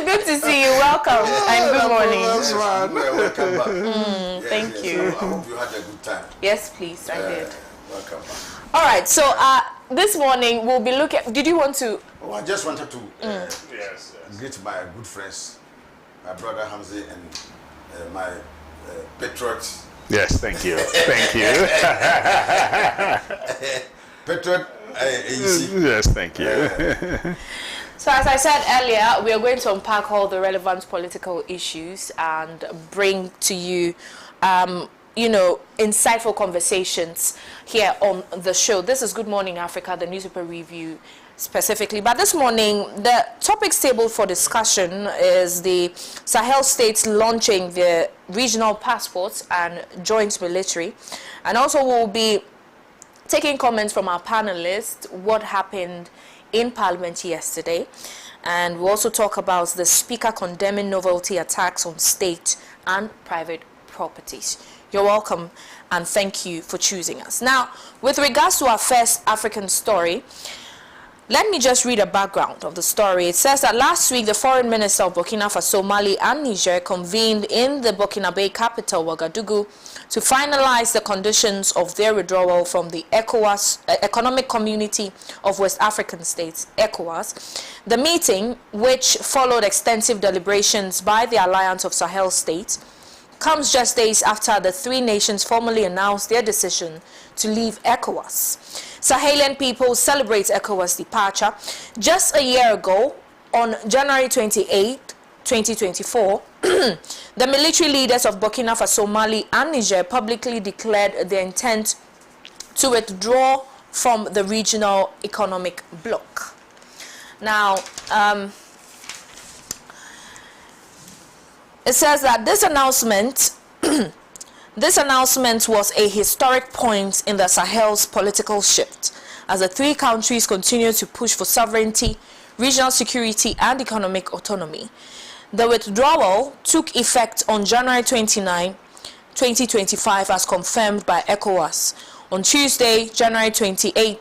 good to see you. Welcome and good morning. Welcome back. Thank you. I hope you had a good time. Yes, please. I did. Welcome back. All right. So this morning we'll be looking. Did you want to? Oh, I just wanted to greet my good friends, my brother Hamzi and my patriot. Yes, thank you. Thank you. Patriot. Yes, thank you. So as I said earlier, we are going to unpack all the relevant political issues and bring to you, insightful conversations here on the show. This is Good Morning Africa, the newspaper review specifically. But this morning, the topics table for discussion is the Sahel states launching their regional passports and joint military. And also we'll be taking comments from our panelists, what happened in Parliament yesterday, and we'll also talk about the Speaker condemning novelty attacks on state and private properties. You're welcome and thank you for choosing us. Now, with regards to our first African story, let me just read a background of the story. It says that last week, the foreign minister of Burkina Faso, Mali, and Niger convened in the Burkinabe capital, Ouagadougou, to finalize the conditions of their withdrawal from the ECOWAS, Economic Community of West African States, ECOWAS. The meeting, which followed extensive deliberations by the Alliance of Sahel States, comes just days after the three nations formally announced their decision to leave ECOWAS. Sahelian people celebrate ECOWAS' departure. Just a year ago, on January 28, 2024, the military leaders of Burkina Faso, Mali, and Niger publicly declared their intent to withdraw from the regional economic bloc. Now, it says that this announcement was a historic point in the Sahel's political shift as the three countries continue to push for sovereignty, regional security, and economic autonomy. The withdrawal took effect on January 29, 2025, as confirmed by ECOWAS. On Tuesday, January 28,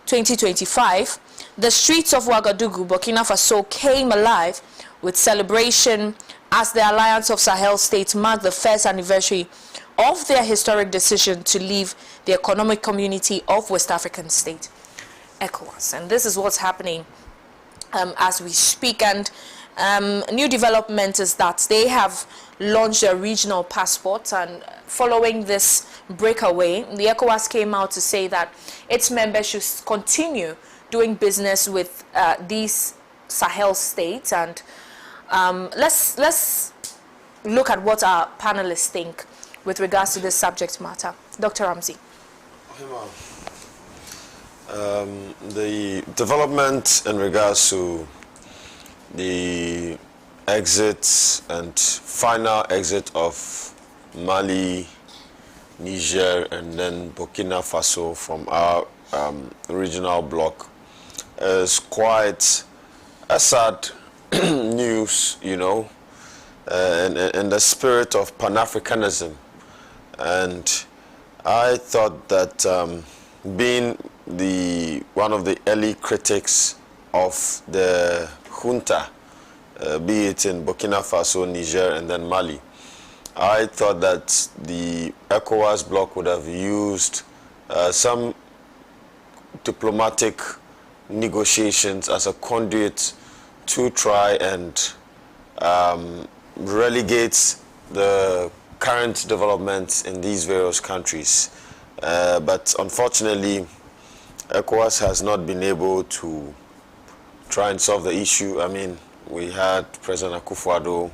2025, the streets of Ouagadougou, Burkina Faso, came alive with celebration as the Alliance of Sahel States marked the first anniversary of their historic decision to leave the Economic Community of West African States, ECOWAS. And this is what's happening as we speak. And new development is that they have launched a regional passport, and following this breakaway, the ECOWAS came out to say that its members should continue doing business with these Sahel states. And let's look at what our panelists think with regards to this subject matter. Dr. Ramsey. The development in regards to the exit and final exit of Mali, Niger, and then Burkina Faso from our regional bloc is quite a sad news, in the spirit of Pan-Africanism. And I thought that being one of the early critics of the junta, be it in Burkina Faso, Niger, and then Mali, I thought that the ECOWAS bloc would have used some diplomatic negotiations as a conduit to try and relegate the current developments in these various countries. But unfortunately, ECOWAS has not been able to try and solve the issue. I mean, we had President Akufo-Addo,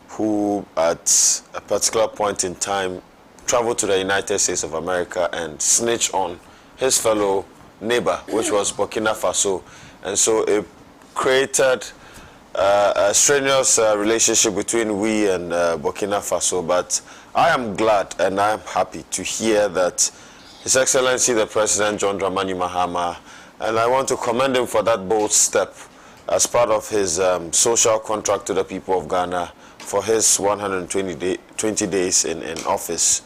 who at a particular point in time traveled to the United States of America and snitched on his fellow neighbor, which was Burkina Faso. And so it created a strenuous relationship between we and Burkina Faso. But I am glad and I am happy to hear that His Excellency the President John Dramani Mahama, and I want to commend him for that bold step as part of his social contract to the people of Ghana for his 120 days in office.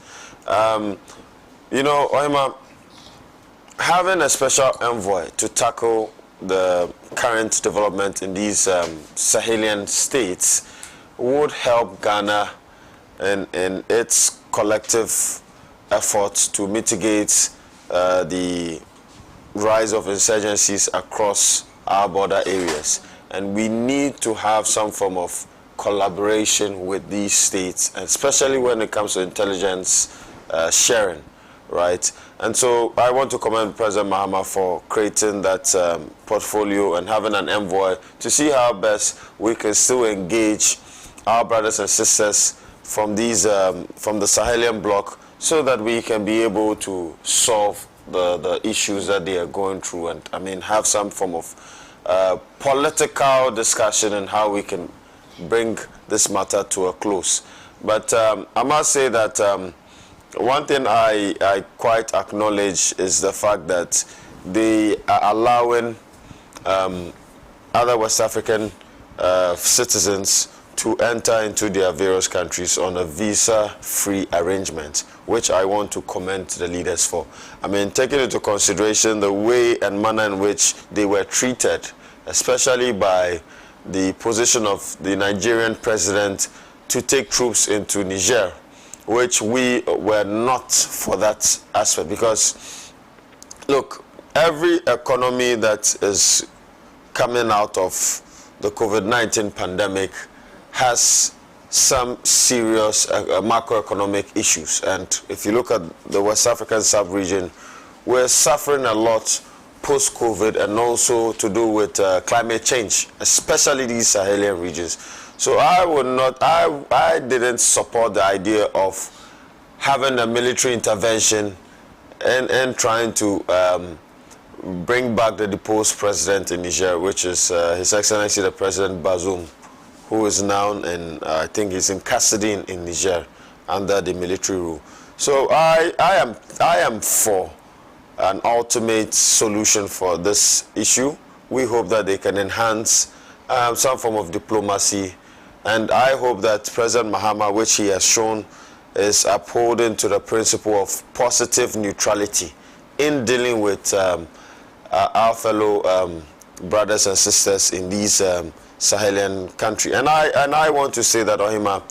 Ohemaa, having a special envoy to tackle the current development in these Sahelian states would help Ghana in its collective efforts to mitigate the rise of insurgencies across our border areas. And we need to have some form of collaboration with these states, especially when it comes to intelligence sharing, right? And so I want to commend President Mahama for creating that portfolio and having an envoy to see how best we can still engage our brothers and sisters from these from the Sahelian bloc, so that we can be able to solve the issues that they are going through, and I mean have some form of political discussion on how we can bring this matter to a close. But I must say that one thing I quite acknowledge is the fact that they are allowing other West African citizens to enter into their various countries on a visa-free arrangement, which I want to commend the leaders for. I mean, taking into consideration the way and manner in which they were treated, especially by the position of the Nigerian president to take troops into Niger, which we were not for that aspect. Because, look, every economy that is coming out of the COVID-19 pandemic has some serious macroeconomic issues. And if you look at the West African sub-region, we're suffering a lot post-COVID, and also to do with climate change, especially these Sahelian regions. So I didn't support the idea of having a military intervention and trying to bring back the deposed president in Niger, which is His Excellency the President Bazoum, who is now I think he's in custody in Niger under the military rule. So I am for an ultimate solution for this issue. We hope that they can enhance some form of diplomacy, and I hope that President Mahama, which he has shown, is upholding to the principle of positive neutrality in dealing with our fellow brothers and sisters in these Sahelian countries. And I want to say that Ohemaa,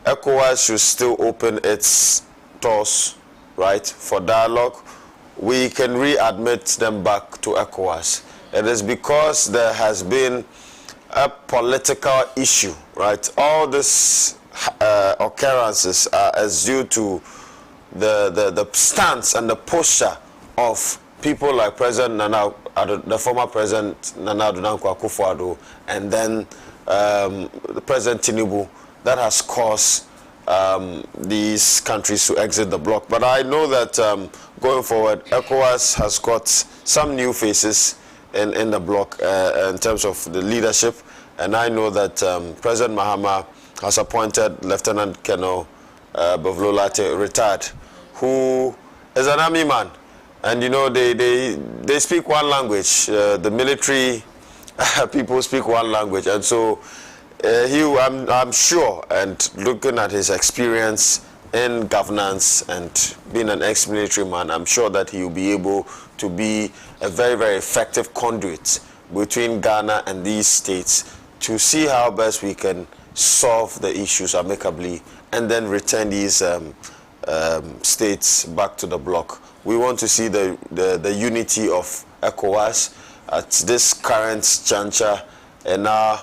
ECOWAS should still open its doors, right, for dialogue. We can readmit them back to ECOWAS. It is because there has been a political issue, right? All these occurrences are as due to the stance and the posture of people like President Nana, the former President Nana Addo Dankwa Akufo-Addo, and then the President Tinubu, that has caused these countries to exit the bloc. But I know that going forward, ECOWAS has got some new faces in the bloc in terms of the leadership, and I know that President Mahama has appointed Lieutenant Colonel Bavlolate, retired, who is an army man, and you know they speak one language. The military people speak one language, and so I'm sure, and looking at his experience in governance and being an ex-military man, I'm sure that he will be able to be a very, very effective conduit between Ghana and these states to see how best we can solve the issues amicably and then return these states back to the bloc. We want to see the unity of ECOWAS at this current juncture in our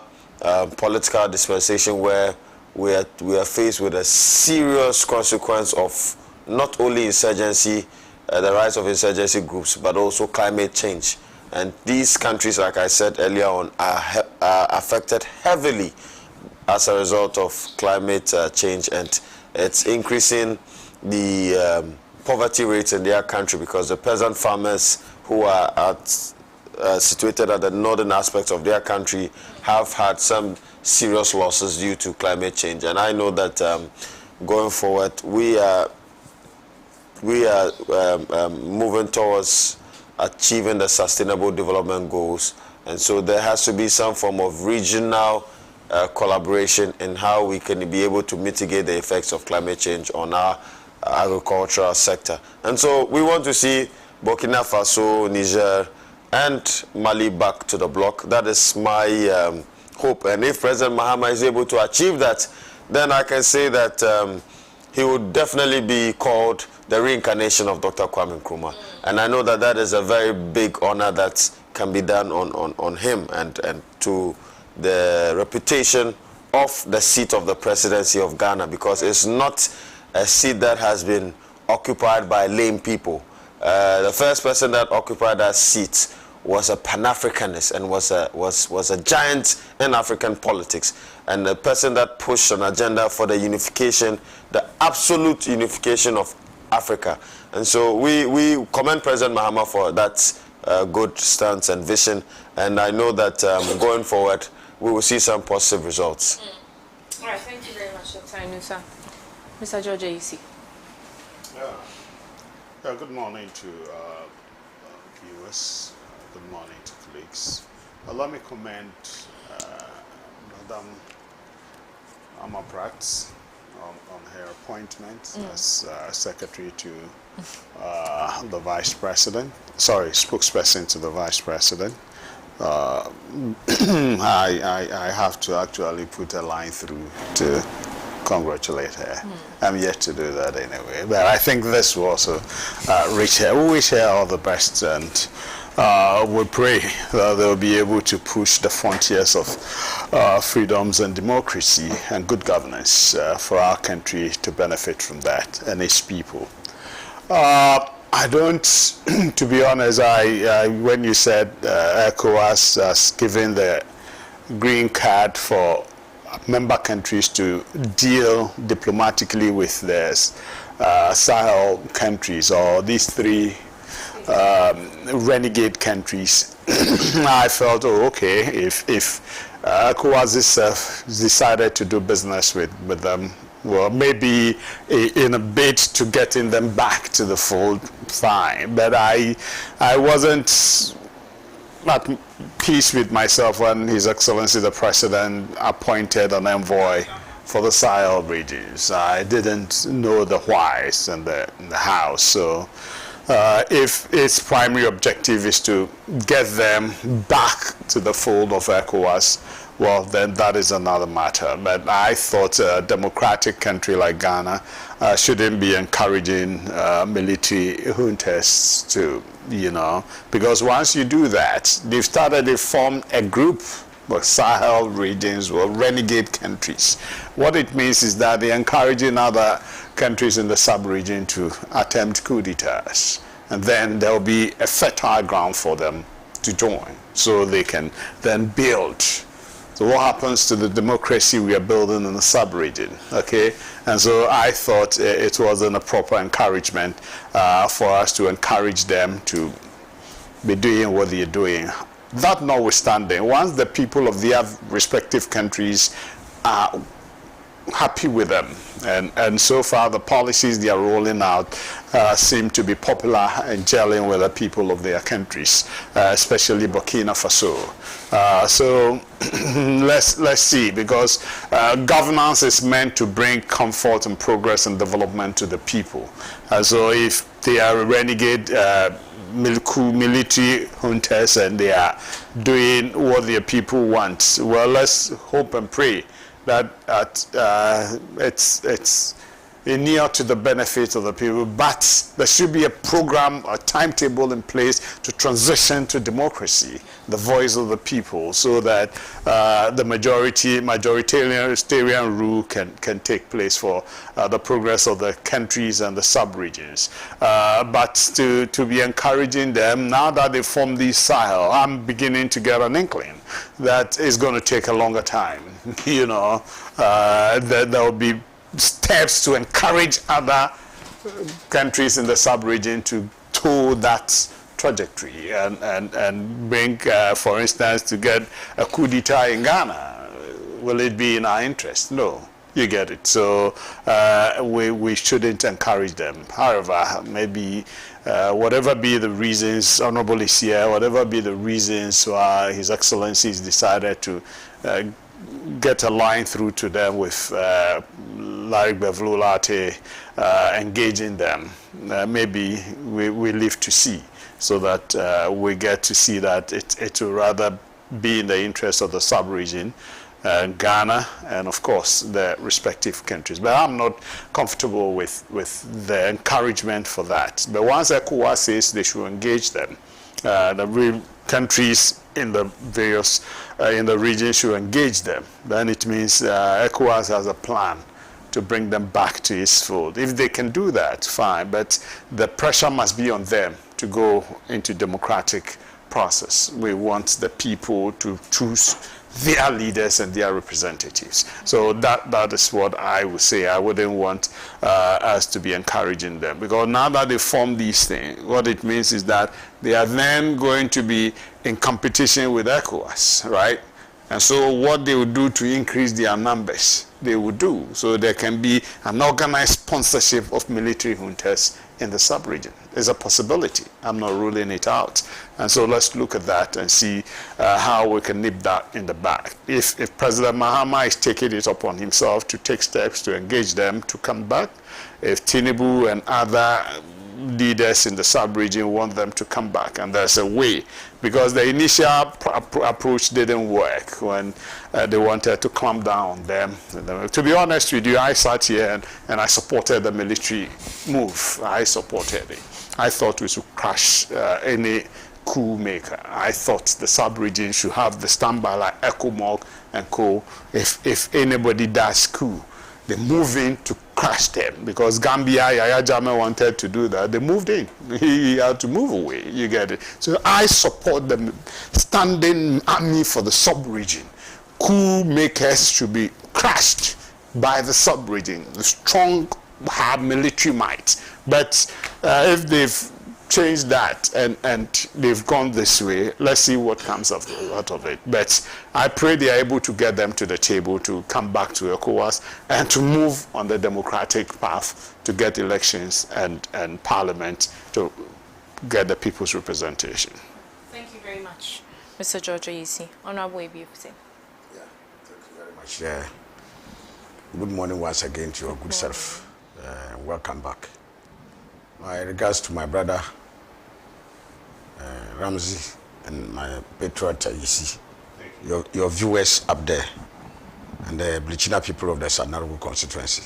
political dispensation, where we are faced with a serious consequence of not only insurgency, the rise of insurgency groups, but also climate change. And these countries, like I said earlier on, are affected heavily as a result of climate change, and it's increasing the poverty rates in their country, because the peasant farmers who are situated at the northern aspects of their country have had some serious losses due to climate change. And I know that going forward, we are moving towards achieving the sustainable development goals, and so there has to be some form of regional collaboration in how we can be able to mitigate the effects of climate change on our agricultural sector. And so we want to see Burkina Faso, Niger, and Mali back to the bloc. That is my hope. And if President Mahama is able to achieve that, then I can say that he would definitely be called the reincarnation of Dr. Kwame Nkrumah. And I know that that is a very big honor that can be done on him and to the reputation of the seat of the presidency of Ghana, because it's not a seat that has been occupied by lame people. The first person that occupied that seat was a Pan-Africanist and was a giant in African politics, and the person that pushed an agenda for the unification, the absolute unification of Africa. And so we commend President Mahama for that good stance and vision, and I know that going forward we will see some positive results. All right, thank you very much, Dr. Inusa. Mr. George Ayisi. Yeah, good morning to viewers. Good morning to colleagues. Let me commend Madam Amaprat on her appointment as secretary to the vice president. Sorry, spokesperson to the vice president. I have to actually put a line through to congratulate her. I'm yet to do that anyway, but I think this will also reach her. We wish her all the best, and we pray that they'll be able to push the frontiers of freedoms and democracy and good governance for our country to benefit from that and its people. I don't, to be honest, when you said ECOWAS has given the green card for member countries to deal diplomatically with the Sahel countries, or these three renegade countries, I felt, oh, okay, if ECOWAS decided to do business with them, well, maybe in a bid to getting them back to the fold, fine. But I wasn't at peace with myself when His Excellency the President appointed an envoy for the Sahel regions. I didn't know the whys and the hows. So if its primary objective is to get them back to the fold of ECOWAS, well, then that is another matter. But I thought a democratic country like Ghana shouldn't be encouraging military juntas to, because once you do that, they've formed a group of Sahel regions or renegade countries. What it means is that they're encouraging other countries in the sub-region to attempt coup d'etats. And then there'll be a fertile ground for them to join, so they can then build. So what happens to the democracy we are building in the sub-region, okay? And so I thought it wasn't a proper encouragement for us to encourage them to be doing what they're doing. That notwithstanding, once the people of their respective countries are happy with them, and so far the policies they are rolling out seem to be popular and gelling with the people of their countries, especially Burkina Faso. So let's see, because governance is meant to bring comfort and progress and development to the people. So if they are renegade military juntas and they are doing what their people want, well, let's hope and pray that it's near to the benefit of the people, but there should be a program, a timetable in place to transition to democracy, the voice of the people, so that the majoritarian rule can take place for the progress of the countries and the sub-regions. But to be encouraging them, now that they form these Sahel, I'm beginning to get an inkling that it's going to take a longer time. That there will be steps to encourage other countries in the sub-region to tow that trajectory and bring, for instance, to get a coup d'etat in Ghana. Will it be in our interest? No. You get it. So we shouldn't encourage them. However, maybe whatever be the reasons, Honorable Isia, whatever be the reasons why His Excellency has decided to get a line through to them with Larry Bevlulate engaging them, maybe we live to see. so that we get to see that it will rather be in the interest of the sub-region, Ghana, and of course the respective countries. But I'm not comfortable with the encouragement for that. But once ECOWAS says they should engage them, the real countries in the various in the region should engage them, then it means ECOWAS has a plan to bring them back to its fold. If they can do that, fine, but the pressure must be on them to go into democratic process. We want the people to choose their leaders and their representatives. So that is what I would say. I wouldn't want us to be encouraging them, because now that they form these things, what it means is that they are then going to be in competition with ECOWAS, right? And so what they would do to increase their numbers, they would do. So there can be an organized sponsorship of military juntas in the sub-region. There's a possibility. I'm not ruling it out. And so let's look at that and see how we can nip that in the bud. If President Mahama is taking it upon himself to take steps to engage them to come back, if Tinubu and other leaders in the sub-region want them to come back, and there's a way, because the initial approach didn't work when they wanted to clamp down on them. To be honest with you, I sat here and I supported the military move. I supported it. I thought we should crush any coup maker. I thought the sub-region should have the standby like ECOMOG and co. If anybody does coup, they move in to crush them, because Gambia, Yahya Jammeh wanted to do that. They moved in. He had to move away. You get it? So I support the standing army for the sub-region. Coup makers should be crushed by the sub-region. The strong have military might. But if they've changed that and they've gone this way, let's see what comes out of it. But I pray they are able to get them to the table to come back to ECOWAS and to move on the democratic path to get elections and parliament to get the people's representation. Thank you very much, Mr. George Oyisi. Honorable Ebiofse. Yeah, thank you very much. Good morning once again to your good self. Welcome back. My regards to my brother Ramsey and my patriot Oyisi, your viewers up there, and the Blichina people of the Sadnarabu constituency.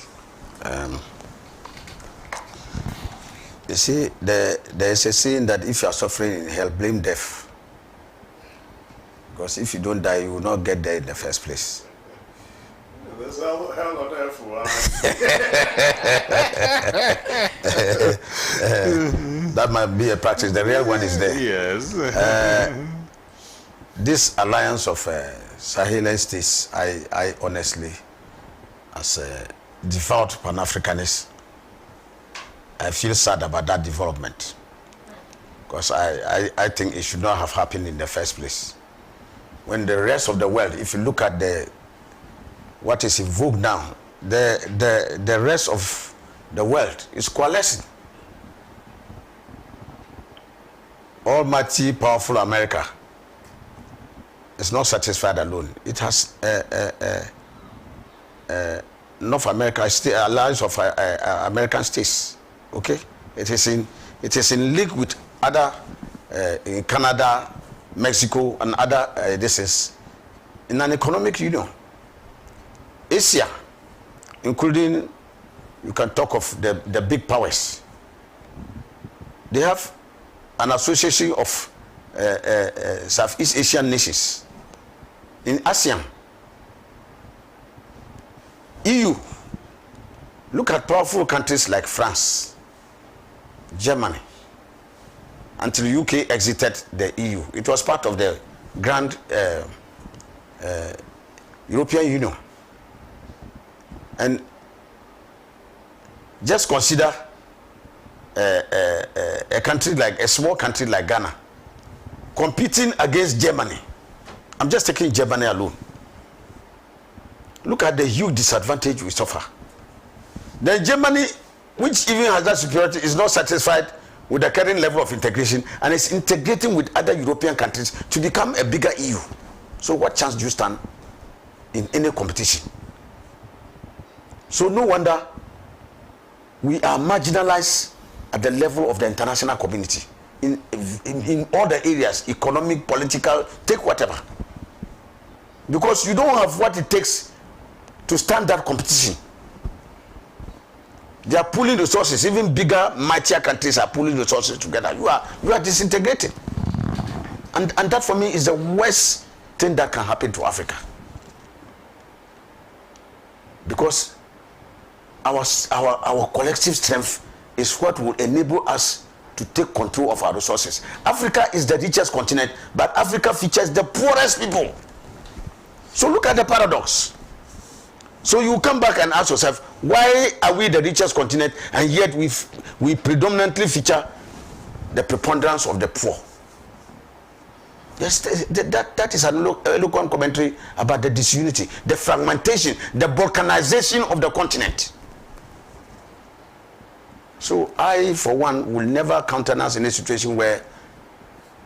You see, there is a saying that if you are suffering in hell, blame death. Because if you don't die, you will not get there in the first place. There's hell on earth. That might be a practice. The real one is there. Yes. This alliance of Sahel states, I honestly, as a devout Pan-Africanist, I feel sad about that development. Because I think it should not have happened in the first place. When the rest of the world, if you look at what is in vogue now, the rest of the world is coalescing. Almighty, powerful America is not satisfied alone. It has North America, alliance of American states. Okay, it is in league with other in Canada, Mexico, and other. This is in an economic union. Asia, including, you can talk of the big powers. They have an association of Southeast Asian nations. In ASEAN, EU, look at powerful countries like France, Germany, until UK exited the EU. It was part of the grand European Union. And just consider a country like a small country like Ghana competing against Germany. I'm just taking Germany alone. Look at the huge disadvantage we suffer. Then Germany, which even has that superiority, is not satisfied with the current level of integration and is integrating with other European countries to become a bigger EU. So what chance do you stand in any competition? So no wonder we are marginalized at the level of the international community. in all the areas, economic, political, take whatever. Because you don't have what it takes to stand that competition. They are pulling resources. Even bigger, mightier countries are pulling resources together. You are disintegrating. And that for me is the worst thing that can happen to Africa. Because our collective strength is what will enable us to take control of our resources. Africa is the richest continent, but Africa features the poorest people. So look at the paradox. So you come back and ask yourself, why are we the richest continent and yet we predominantly feature the preponderance of the poor? Yes, that is an eloquent commentary about the disunity, the fragmentation, the balkanization of the continent. So I, for one, will never countenance in a situation where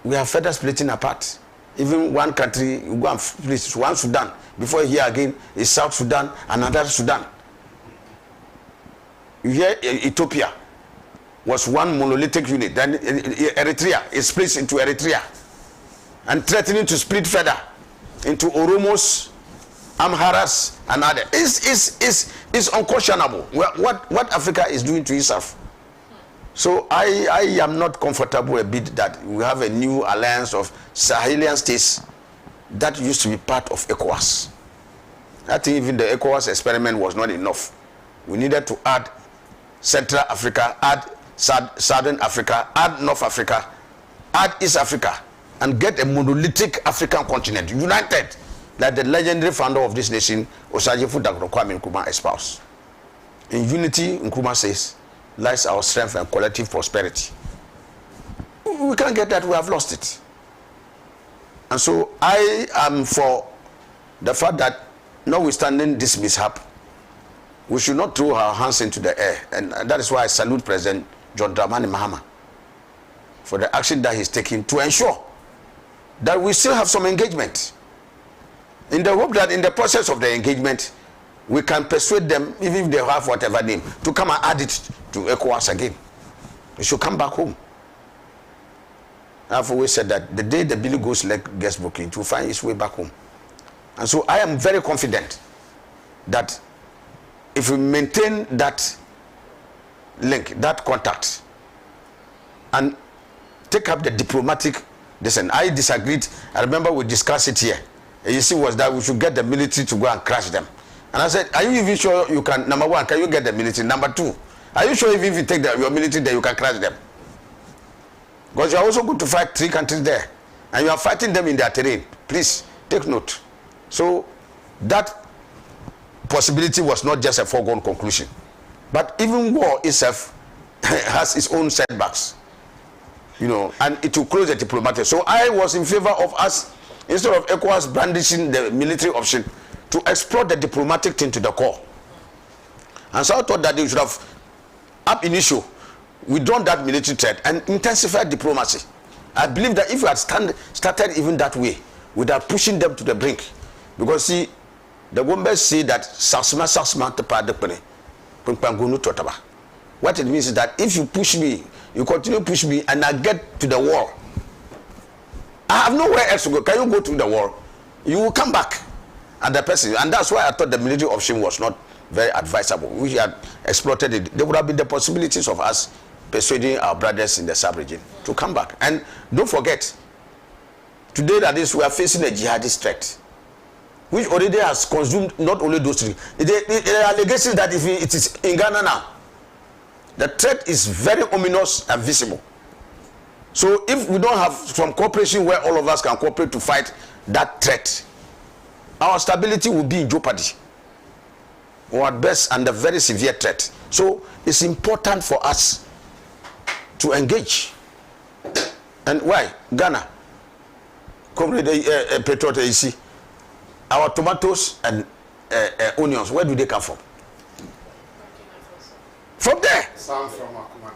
we are further splitting apart. Even one country, you go and split one Sudan. Before here again is South Sudan, another Sudan. You hear Ethiopia was one monolithic unit. Then Eritrea is split into Eritrea. And threatening to split further into Oromos, Amharas, and others. It's unconscionable what Africa is doing to itself. So I am not comfortable a bit that we have a new alliance of Sahelian states that used to be part of ECOWAS. I think even the ECOWAS experiment was not enough. We needed to add Central Africa, add Southern Africa, add North Africa, add East Africa, and get a monolithic African continent, united, like the legendary founder of this nation, Osagyefo Dr. Kwame Nkrumah, espoused. In unity, Nkrumah says, lies our strength and collective prosperity. We can't get that, we have lost it. And so I am for the fact that, notwithstanding this mishap, we should not throw our hands into the air. And that is why I salute President John Dramani Mahama for the action that he's taking to ensure that we still have some engagement. In the hope that in the process of the engagement, we can persuade them, even if they have whatever name, to come and add it to ECOWAS again. They should come back home. I've always said that the day the Billy Goat's leg gets broken, it will find its way back home. And so I am very confident that if we maintain that link, that contact, and take up the diplomatic, listen, I disagreed. I remember we discussed it here. And you see, was that we should get the military to go and crash them. And I said, are you even sure you can, number one, can you get the military? Number two, are you sure if you take your military there, you can crash them? Because you are also going to fight 3 countries there. And you are fighting them in their terrain. Please, take note. So, that possibility was not just a foregone conclusion. But even war itself has its own setbacks. You know, and it will close the diplomatic. So I was in favor of us, instead of ECOWAS brandishing the military option, to explore the diplomatic thing to the core. And so I thought that they should have, ab initio, withdrawn that military threat and intensified diplomacy. I believe that if we had started even that way, without pushing them to the brink, because see, the Gombes say that what it means is that if you push me, you continue to push me, and I get to the wall, I have nowhere else to go. Can you go to the wall? You will come back at the person. And that's why I thought the military option was not very advisable. We had exploited it. There would have been the possibilities of us persuading our brothers in the sub-region to come back. And don't forget, today that is, we are facing a jihadist threat, which already has consumed not only those 3. There are allegations that if it is in Ghana now, the threat is very ominous and visible. So if we don't have some cooperation where all of us can cooperate to fight that threat, our stability will be in jeopardy, or at best under very severe threat. So it's important for us to engage. And why? Ghana, Petrol, you see, our tomatoes and onions, where do they come from? From there. Some from Akumana.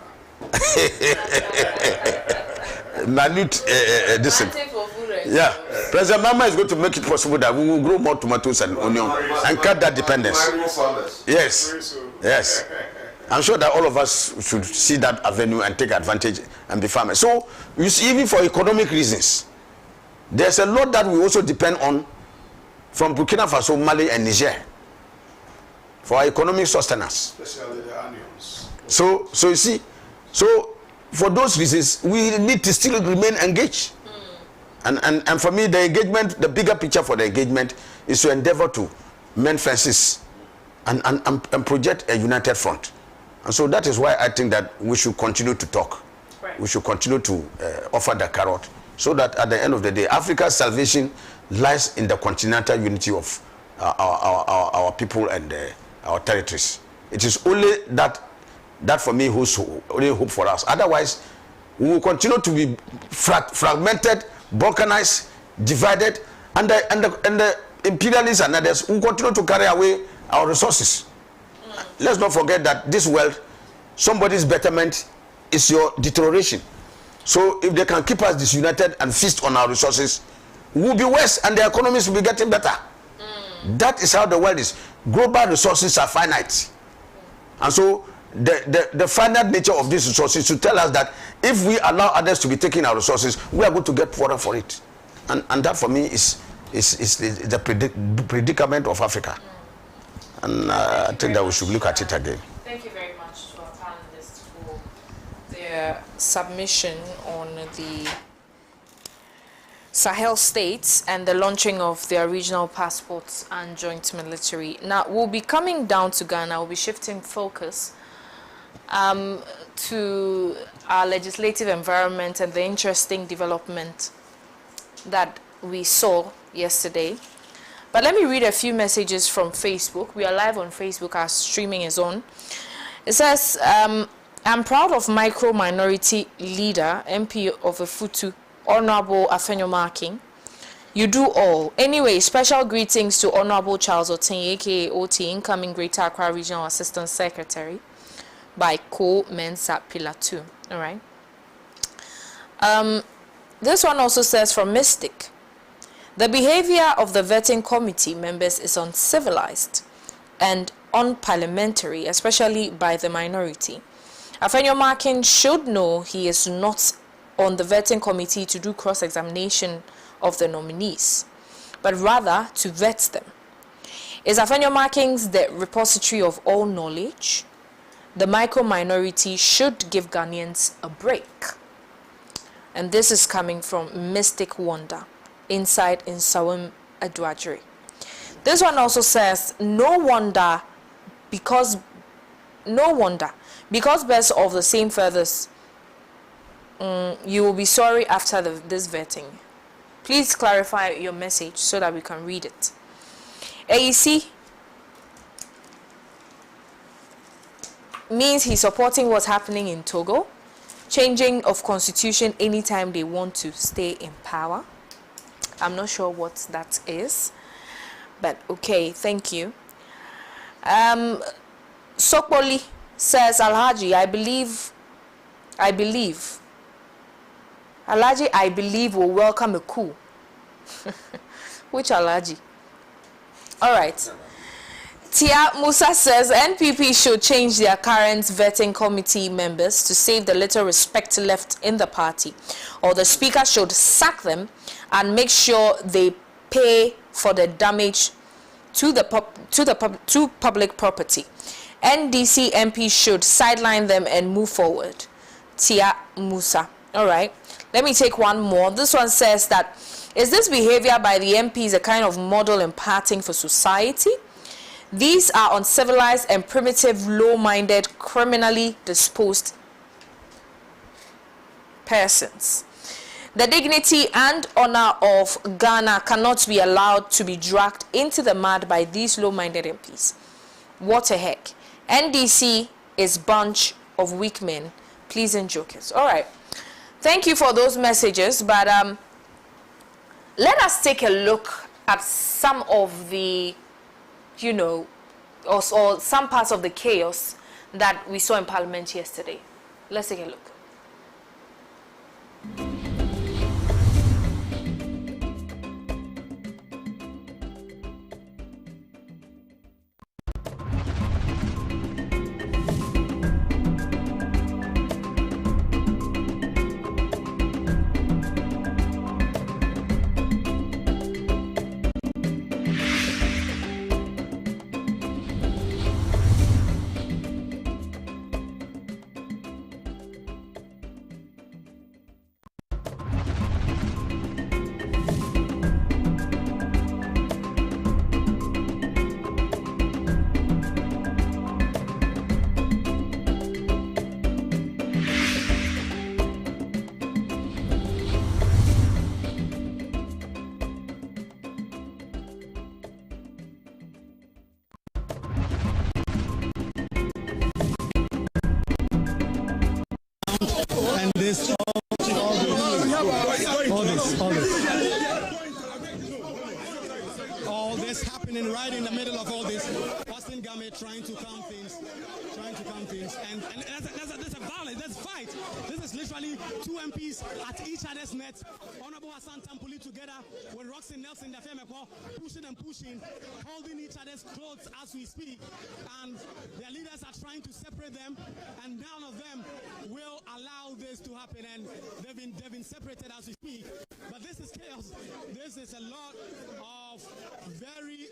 Yeah. President Mama is going to make it possible that we will grow more tomatoes and onions and cut that dependence. Yes. Yes. I'm sure that all of us should see that avenue and take advantage and be farmers. So, you see, even for economic reasons, there's a lot that we also depend on from Burkina Faso, Mali, and Niger for our economic sustenance. Especially the onions. So you see, so for those reasons, we need to still remain engaged. And for me, the engagement, the bigger picture for the engagement is to endeavor to mend fences and project a united front. And so that is why I think that we should continue to talk. Right. We should continue to offer the carrot, so that at the end of the day, Africa's salvation lies in the continental unity of our people and our territories. It is only that for me holds only hope for us. Otherwise, we will continue to be fragmented, balkanized, divided, and the imperialists and others will continue to carry away our resources. Let's not forget that this world, somebody's betterment is your deterioration. So if they can keep us disunited and feast on our resources, we will be worse and the economies will be getting better. That is how the world is. Global resources are finite. And so the finite nature of these resources should tell us that if we allow others to be taking our resources, we are going to get poorer for it. And that for me is the predicament of Africa. And I think that we should look at it again. Thank you very much to our panelists for their submission on the Sahel states and the launching of their regional passports and joint military. Now, we'll be coming down to Ghana. We'll be shifting focus to our legislative environment and the interesting development that we saw yesterday. But let me read a few messages from Facebook. We are live on Facebook. Our streaming is on. It says, I'm proud of micro-minority leader, MP of Efutu, Honorable Afenyomaa King. You do all. Anyway, special greetings to Honorable Charles Otin, aka OT, incoming Greater Accra Regional Assistant Secretary by Co Mensa Pillar 2. All right. This one also says from Mystic. The behavior of the vetting committee members is uncivilized and unparliamentary, especially by the minority. Afenyomaa King should know he is not on the vetting committee to do cross-examination of the nominees, but rather to vet them. Is Afenyomaa King the repository of all knowledge? The micro-minority should give Ghanaians a break. And this is coming from Mystic Wonder, inside in Sawim Adwadri. This one also says, no wonder because birds of the same feathers, you will be sorry after this vetting. Please clarify your message so that we can read it. AEC means he's supporting what's happening in Togo, changing of constitution anytime they want to stay in power. I'm not sure what that is, but okay, thank you. Sokpoli says, Alhaji, I believe Alhaji, I believe, will welcome a coup. Which Alhaji? All right. Tia Musa says NPP should change their current vetting committee members to save the little respect left in the party, or the speaker should sack them and make sure they pay for the damage to public property. NDC MP should sideline them and move forward. Tia Musa. All right. Let me take one more. This one says that, is this behavior by the MPs a kind of model imparting for society? These are uncivilized and primitive, low-minded, criminally disposed persons. The dignity and honor of Ghana cannot be allowed to be dragged into the mud by these low-minded MPs. What a heck. NDC is bunch of weak men. Please and jokers. All right. Thank you for those messages, but let us take a look at some of the, or some parts of the chaos that we saw in Parliament yesterday. Let's take a look. this. All this happening right in the middle of all this. Austin Game trying to calm things. And there's a violence, there's a fight. This is literally two MPs at each other's net. Honorable Hassan Tampuli together with Roxy Nelson, the Femeko, pushing, holding each other's clothes as we speak. And their leaders are trying to separate them, and none of them will allow this to happen. And they've been separated as we speak. But this is chaos. This is a lot of very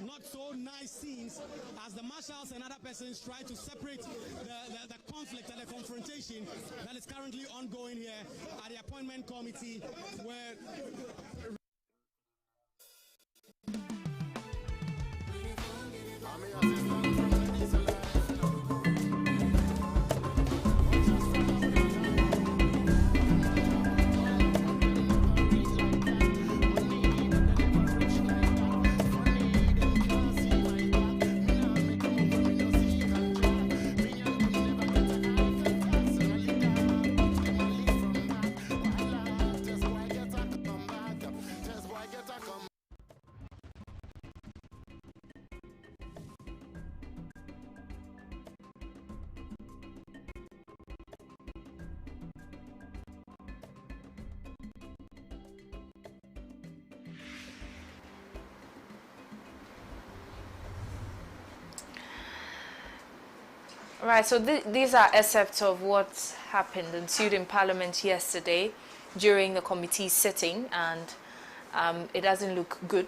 not so nice scenes as the marshals and other persons try to separate the conflict and the confrontation that is currently ongoing here at the appointment committee, where Right, so these are excerpts of what ensued in Parliament yesterday during the committee sitting, and it doesn't look good.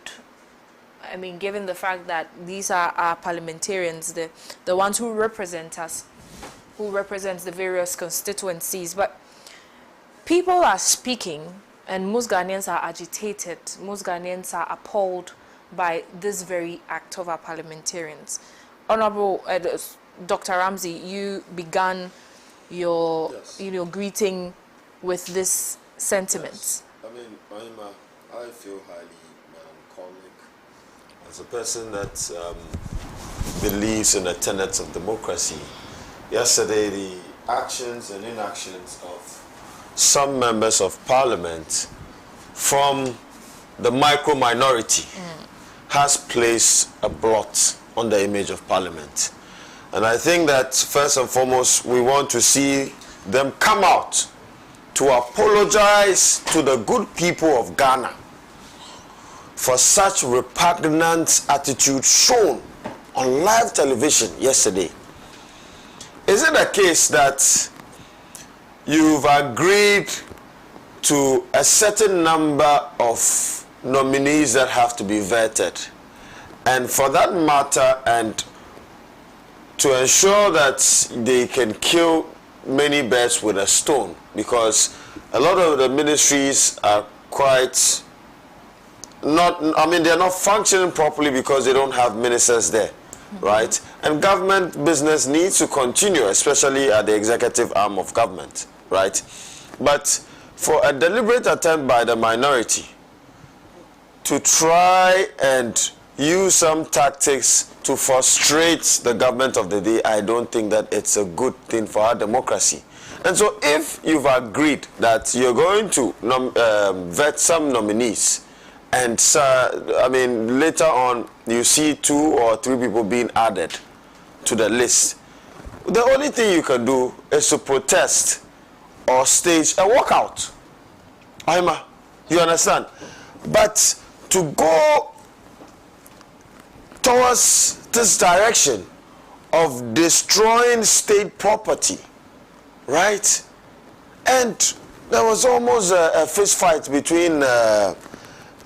I mean, given the fact that these are our parliamentarians, the ones who represent us, who represent the various constituencies, but people are speaking, and most Ghanaians are agitated. Most Ghanaians are appalled by this very act of our parliamentarians. Honorable Dr. Ramsey, you began your greeting with this sentiment. Yes. I mean, I feel highly melancholic as a person that believes in the tenets of democracy. Yesterday, the actions and inactions of some members of parliament from the micro minority has placed a blot on the image of parliament. And I think that first and foremost, we want to see them come out to apologize to the good people of Ghana for such repugnant attitude shown on live television yesterday. Is it a case that you've agreed to a certain number of nominees that have to be vetted, and for that matter, and to ensure that they can kill many birds with a stone, because a lot of the ministries are quite not, I mean, they're not functioning properly because they don't have ministers there, right? And government business needs to continue, especially at the executive arm of government, right? But for a deliberate attempt by the minority to try and use some tactics to frustrate the government of the day, I don't think that it's a good thing for our democracy. And so if you've agreed that you're going to vet some nominees, and I mean, later on you see 2 or 3 people being added to the list, the only thing you can do is to protest or stage a walkout. Ohemaa, you understand? But to go towards this direction of destroying state property, right? And there was almost a fist fight between Honorable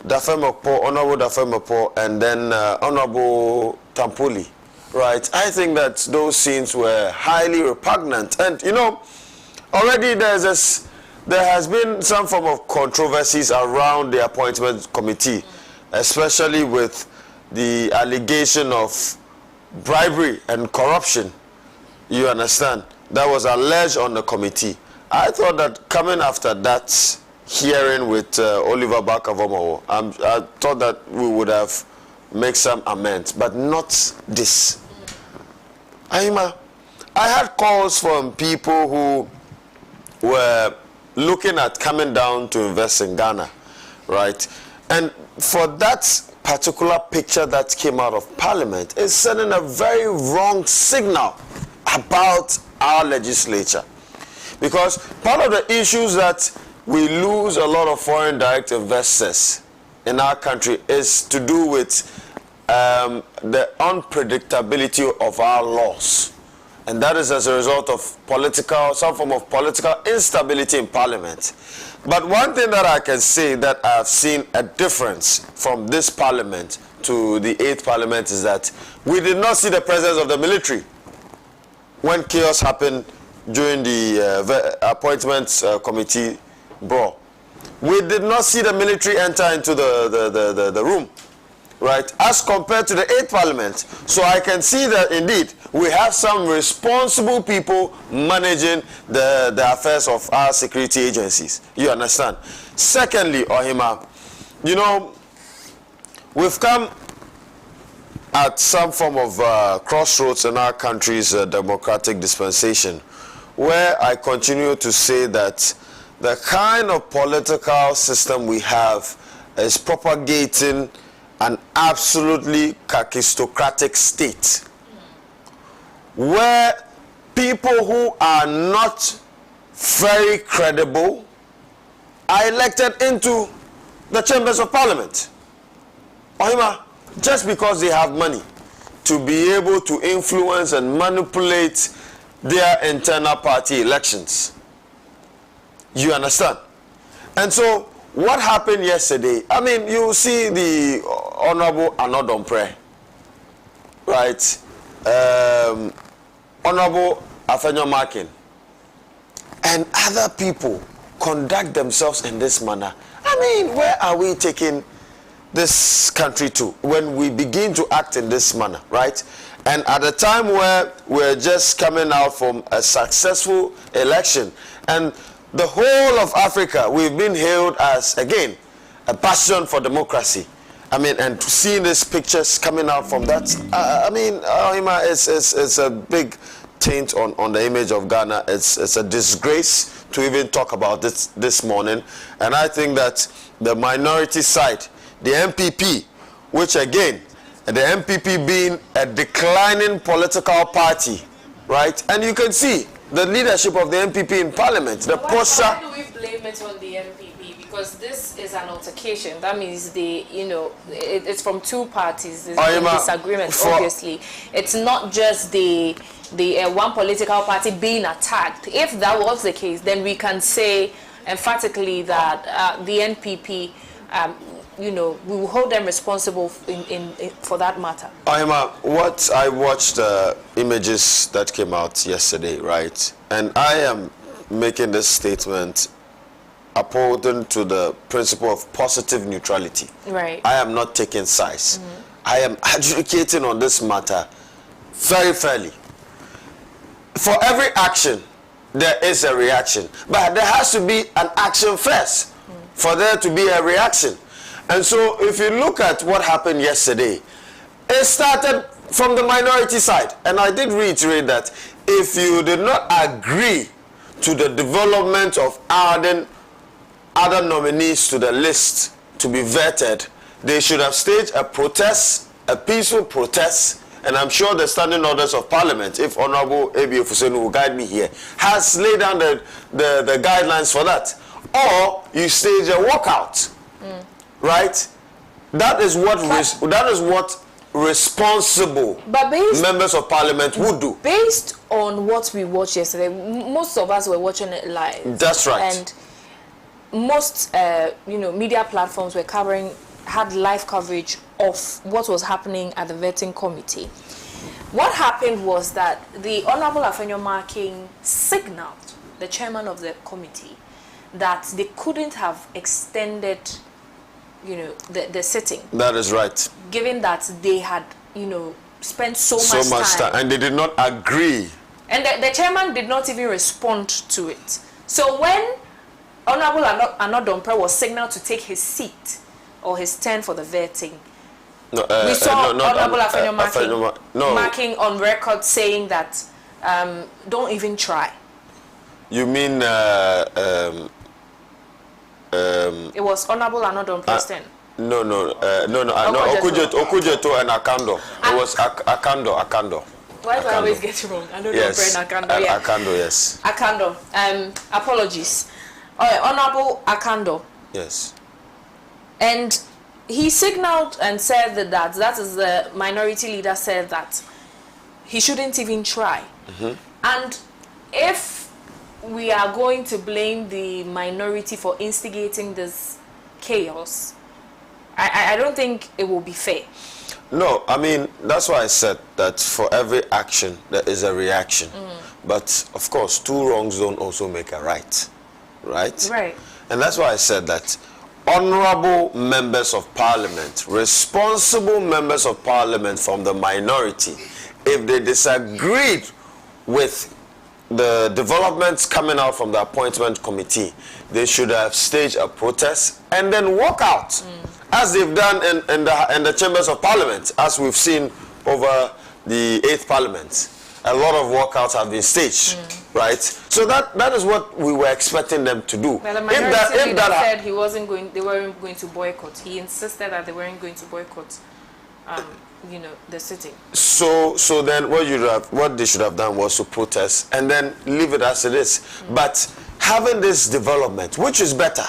Dafemepo and then Honorable Tampuli, right? I think that those scenes were highly repugnant. And you know, already there has been some form of controversies around the appointment committee, especially with the allegation of bribery and corruption, you understand, that was alleged on the committee. I thought that coming after that hearing with Oliver Barker-Vormawor, I thought that we would have made some amends, but not this. Ohemaa, I had calls from people who were looking at coming down to invest in Ghana, right? And for that particular picture that came out of Parliament, is sending a very wrong signal about our legislature. Because part of the issues that we lose a lot of foreign direct investors in our country is to do with the unpredictability of our laws. And that is as a result of some form of political instability in Parliament. But one thing that I can say that I've seen a difference from this Parliament to the 8th Parliament is that we did not see the presence of the military when chaos happened during the appointments committee brawl. We did not see the military enter into the room, right, as compared to the 8th Parliament. So I can see that indeed we have some responsible people managing the affairs of our security agencies. You understand? Secondly, Ohemaa, you know, we've come at some form of crossroads in our country's democratic dispensation, where I continue to say that the kind of political system we have is propagating an absolutely kakistocratic state, where people who are not very credible are elected into the chambers of Parliament. Ohemaa, just because they have money to be able to influence and manipulate their internal party elections. You understand? And so what happened yesterday, I mean, you see the Honorable Anodompre, right? Honorable Afenyomakin, and other people conduct themselves in this manner. I mean, where are we taking this country to when we begin to act in this manner, right? And at a time where we're just coming out from a successful election, and the whole of Africa, we've been hailed as, again, a bastion for democracy. I mean, and seeing these pictures coming out from that, I mean, it's a big taint on the image of Ghana. It's a disgrace to even talk about this morning. And I think that the minority side, the MPP, which again, the MPP being a declining political party, right? And you can see the leadership of the MPP in Parliament, the posture. Why do we blame it on the MPP? Because this is an altercation. That means it's from two parties. There's no disagreement, obviously. It's not just the one political party being attacked. If that was the case, then we can say emphatically that the NPP, we will hold them responsible for that matter. Ohemaa, what I watched images that came out yesterday, right? And I am making this statement upholding to the principle of positive neutrality. Right. I am not taking sides. I am adjudicating on this matter very fairly. For every action, there is a reaction. But there has to be an action first for there to be a reaction. And so if you look at what happened yesterday, it started from the minority side. And I did reiterate that if you did not agree to the development of adding other nominees to the list to be vetted, they should have staged a protest, a peaceful protest. And I'm sure the standing orders of Parliament, if Honorable A.B. Ofusenu will guide me here, has laid down the guidelines for that. Or you stage a walkout. Right? That is what responsible members of Parliament would do. Based on what we watched yesterday, most of us were watching it live. That's right. And most media platforms had live coverage of what was happening at the vetting committee. What happened was that the Honorable Afenyomakin signaled the chairman of the committee that they couldn't have extended the sitting. That is right. Given that they had, spent so much time. And they did not agree. And the chairman did not even respond to it. So when Honorable Anodompre was signaled to take his seat or his turn for the vetting, we saw Honorable Afenyomakin marking on record saying that don't even try. You mean It was Honorable Anodon President. no, Okujeto and Akando. It was Akando. Why do I always get it wrong? I don't know Akando. Yeah. Akando, yes. Akando. Apologies. Honorable Akando. Yes. And he signaled and said that is the minority leader said that he shouldn't even try. And if we are going to blame the minority for instigating this chaos, I don't think it will be fair. No, I mean, that's why I said that for every action, there is a reaction. But, of course, two wrongs don't also make a right. Right? Right. And that's why I said that honorable members of parliament, responsible members of parliament from the minority, if they disagreed with the developments coming out from the appointment committee, they should have staged a protest and then walk out, as they've done in the chambers of parliament, as we've seen over the 8th parliament. A lot of walkouts have been staged, right? So that is what we were expecting them to do. Well, the minority leader said they weren't going to boycott. He insisted that they weren't going to boycott, the sitting. So then what they should have done was to protest and then leave it as it is. But having this development, which is better,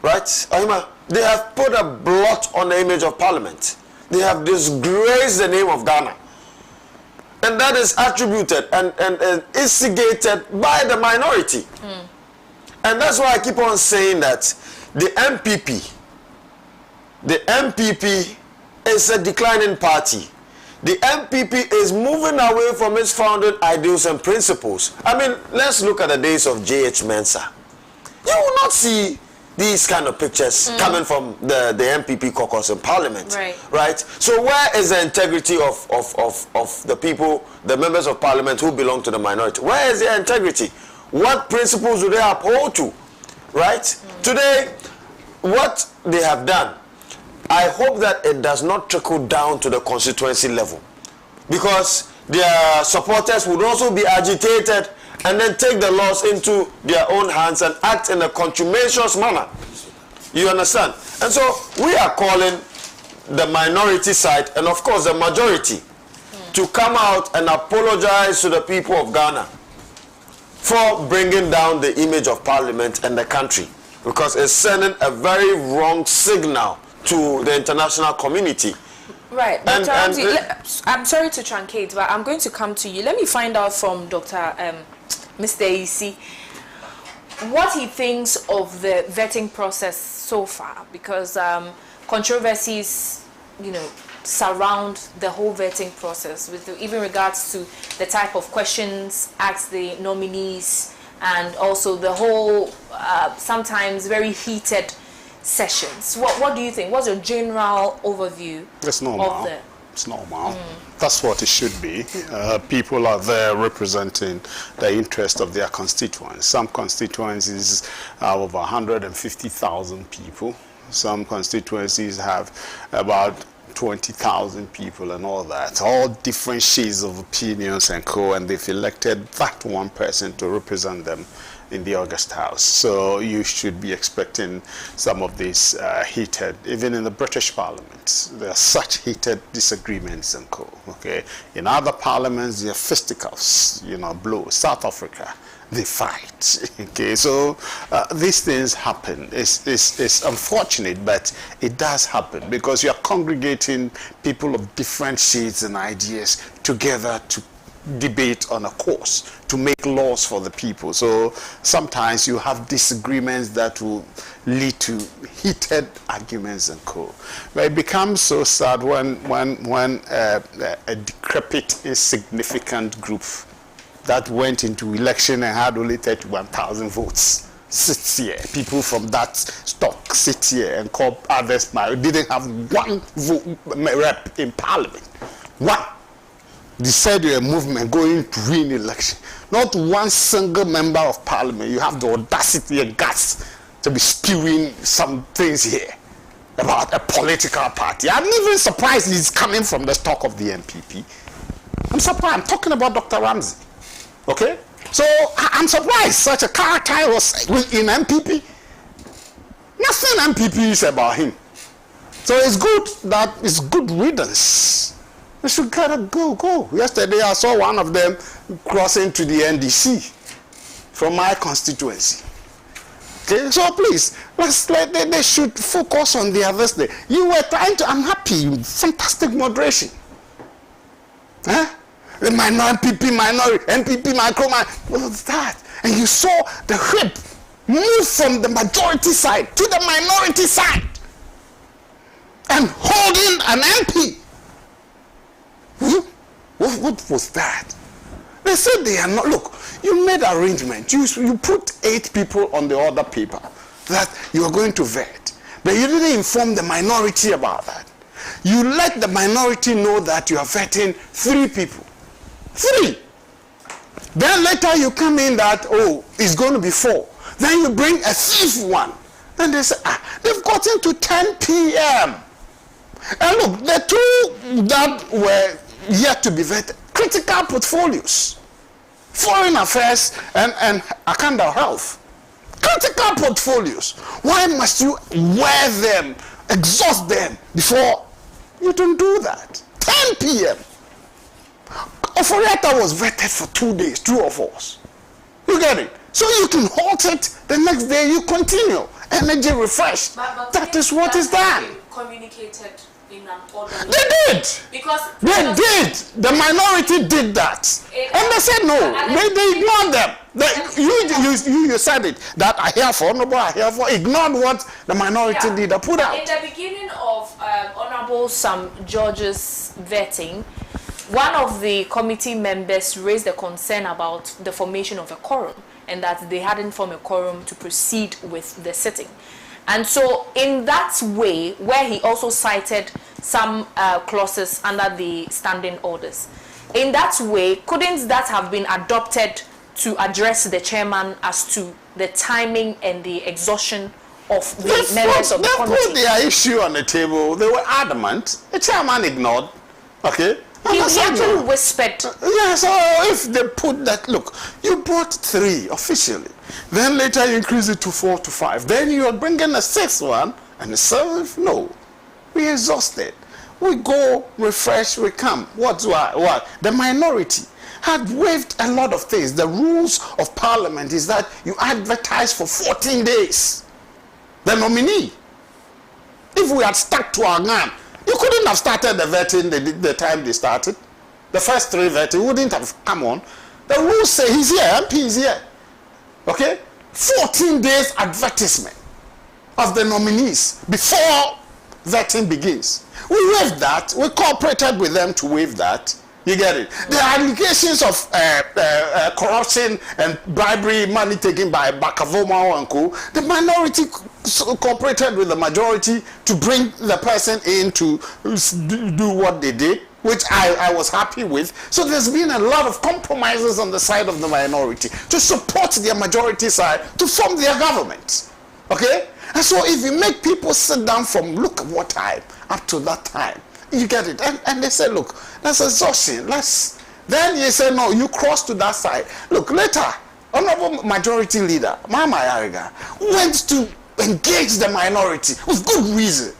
right? Ohemaa, they have put a blot on the image of parliament. They have disgraced the name of Ghana. And that is attributed and instigated by the minority. And that's why I keep on saying that the MPP is a declining party. The MPP is moving away from its founding ideals and principles. I mean, let's look at the days of J.H. Mensah. You will not see these kind of pictures coming from the MPP caucus in parliament, right? So where is the integrity of the people, the members of parliament who belong to the minority? Where is their integrity? What principles do they uphold to, right? Today, what they have done, I hope that it does not trickle down to the constituency level, because their supporters would also be agitated and then take the laws into their own hands and act in a contumacious manner. You understand? And so we are calling the minority side and of course the majority to come out and apologize to the people of Ghana for bringing down the image of parliament and the country, because it's sending a very wrong signal to the international community. Right, Dr. Ramsey, I'm sorry to truncate, but I'm going to come to you. Let me find out from Dr. Mr. Isi what he thinks of the vetting process so far, because controversies, surround the whole vetting process, with even regards to the type of questions asked the nominees, and also the whole sometimes very heated sessions. What do you think? What's your general overview? It's normal. It's normal. That's what it should be. People are there representing the interest of their constituents. Some constituencies have over 150,000 people. Some constituencies have about 20,000 people and all that. All different shades of opinions and and they've elected that one person to represent them in the August House. So you should be expecting some of these heated, even in the British Parliament, there are such heated disagreements and okay? In other parliaments, there are fisticuffs, blows. South Africa, they fight, okay? So these things happen. It's unfortunate, but it does happen, because you are congregating people of different shades and ideas together to debate on a course, to make laws for the people. So sometimes you have disagreements that will lead to heated arguments and But it becomes so sad when a decrepit, insignificant group that went into election and had only 31,000 votes sits here. People from that stock sit here and call others, didn't have one rep in parliament. One. Decide a movement going to win election. Not one single member of parliament. You have the audacity and guts to be spewing some things here about a political party. I'm even surprised he's coming from the stock of the MPP. I'm surprised. I'm talking about Dr. Ramsey. Okay? So I'm surprised such a character was in MPP. Nothing MPP is about him. So it's good that it's good riddance. We should gotta go. Yesterday I saw one of them crossing to the NDC from my constituency. Okay, so please, they should focus on the others there. You were trying to, I'm happy, fantastic moderation. Huh? The MPP, what was that? And you saw the whip move from the majority side to the minority side and holding an MP. What was that? They said they are not. Look, you made arrangement. You put 8 people on the other paper that you are going to vet, but you didn't inform the minority about that. You let the minority know that you are vetting 3 people. 3. Then later you come in that, oh, it's going to be 4. Then you bring a 5th one. And they say, they've gotten to 10 p.m. And look, the 2 that were yet to be vetted, critical portfolios, foreign affairs and Akanda health. Critical portfolios. Why must you wear them, exhaust them before you don't do that? 10 p.m. Oforiata was vetted for 2 days, 2 of us. You get it? So you can halt it, the next day you continue. Energy refreshed. But that is what is done. Communicated in an orderly way. They did. Because they did. The minority did that. And they said no. They ignored them. You said it. That I hear for honorable, I hear for ignored what the minority leader put out. In the beginning of Honorable Sam George's vetting, one of the committee members raised a concern about the formation of a quorum and that they hadn't formed a quorum to proceed with the sitting. And so in that way, where he also cited some clauses under the standing orders, in that way, couldn't that have been adopted to address the chairman as to the timing and the exhaustion of the members of the committee? They put their issue on the table. They were adamant. The chairman ignored. Okay? He actually whispered. Yeah, so if they put that, look, you brought 3 officially. Then later you increase it to 4 to 5. Then you are bringing a 6th one and a 7th. No. We exhausted. We go, refresh, we come. What? The minority had waived a lot of things. The rules of parliament is that you advertise for 14 days. The nominee. If we had stuck to our gun, you couldn't have started the vetting the time they started. The first 3 vetting wouldn't have come on. The rules say he's here, MP is here. Okay? 14 days advertisement of the nominees before vetting begins. We waived that. We cooperated with them to waive that. You get it? The allegations of corruption and bribery, money taken by Bakavoma and co. The minority cooperated with the majority to bring the person in to do what they did, which I was happy with. So there's been a lot of compromises on the side of the minority to support their majority side to form their government. Okay? And so if you make people sit down from look at what time up to that time, you get it. And they say, look, that's exhaustion. Then you say, no, you cross to that side. Look, later, Honorable Majority Leader, Mama Yariga, went to engage the minority with good reason.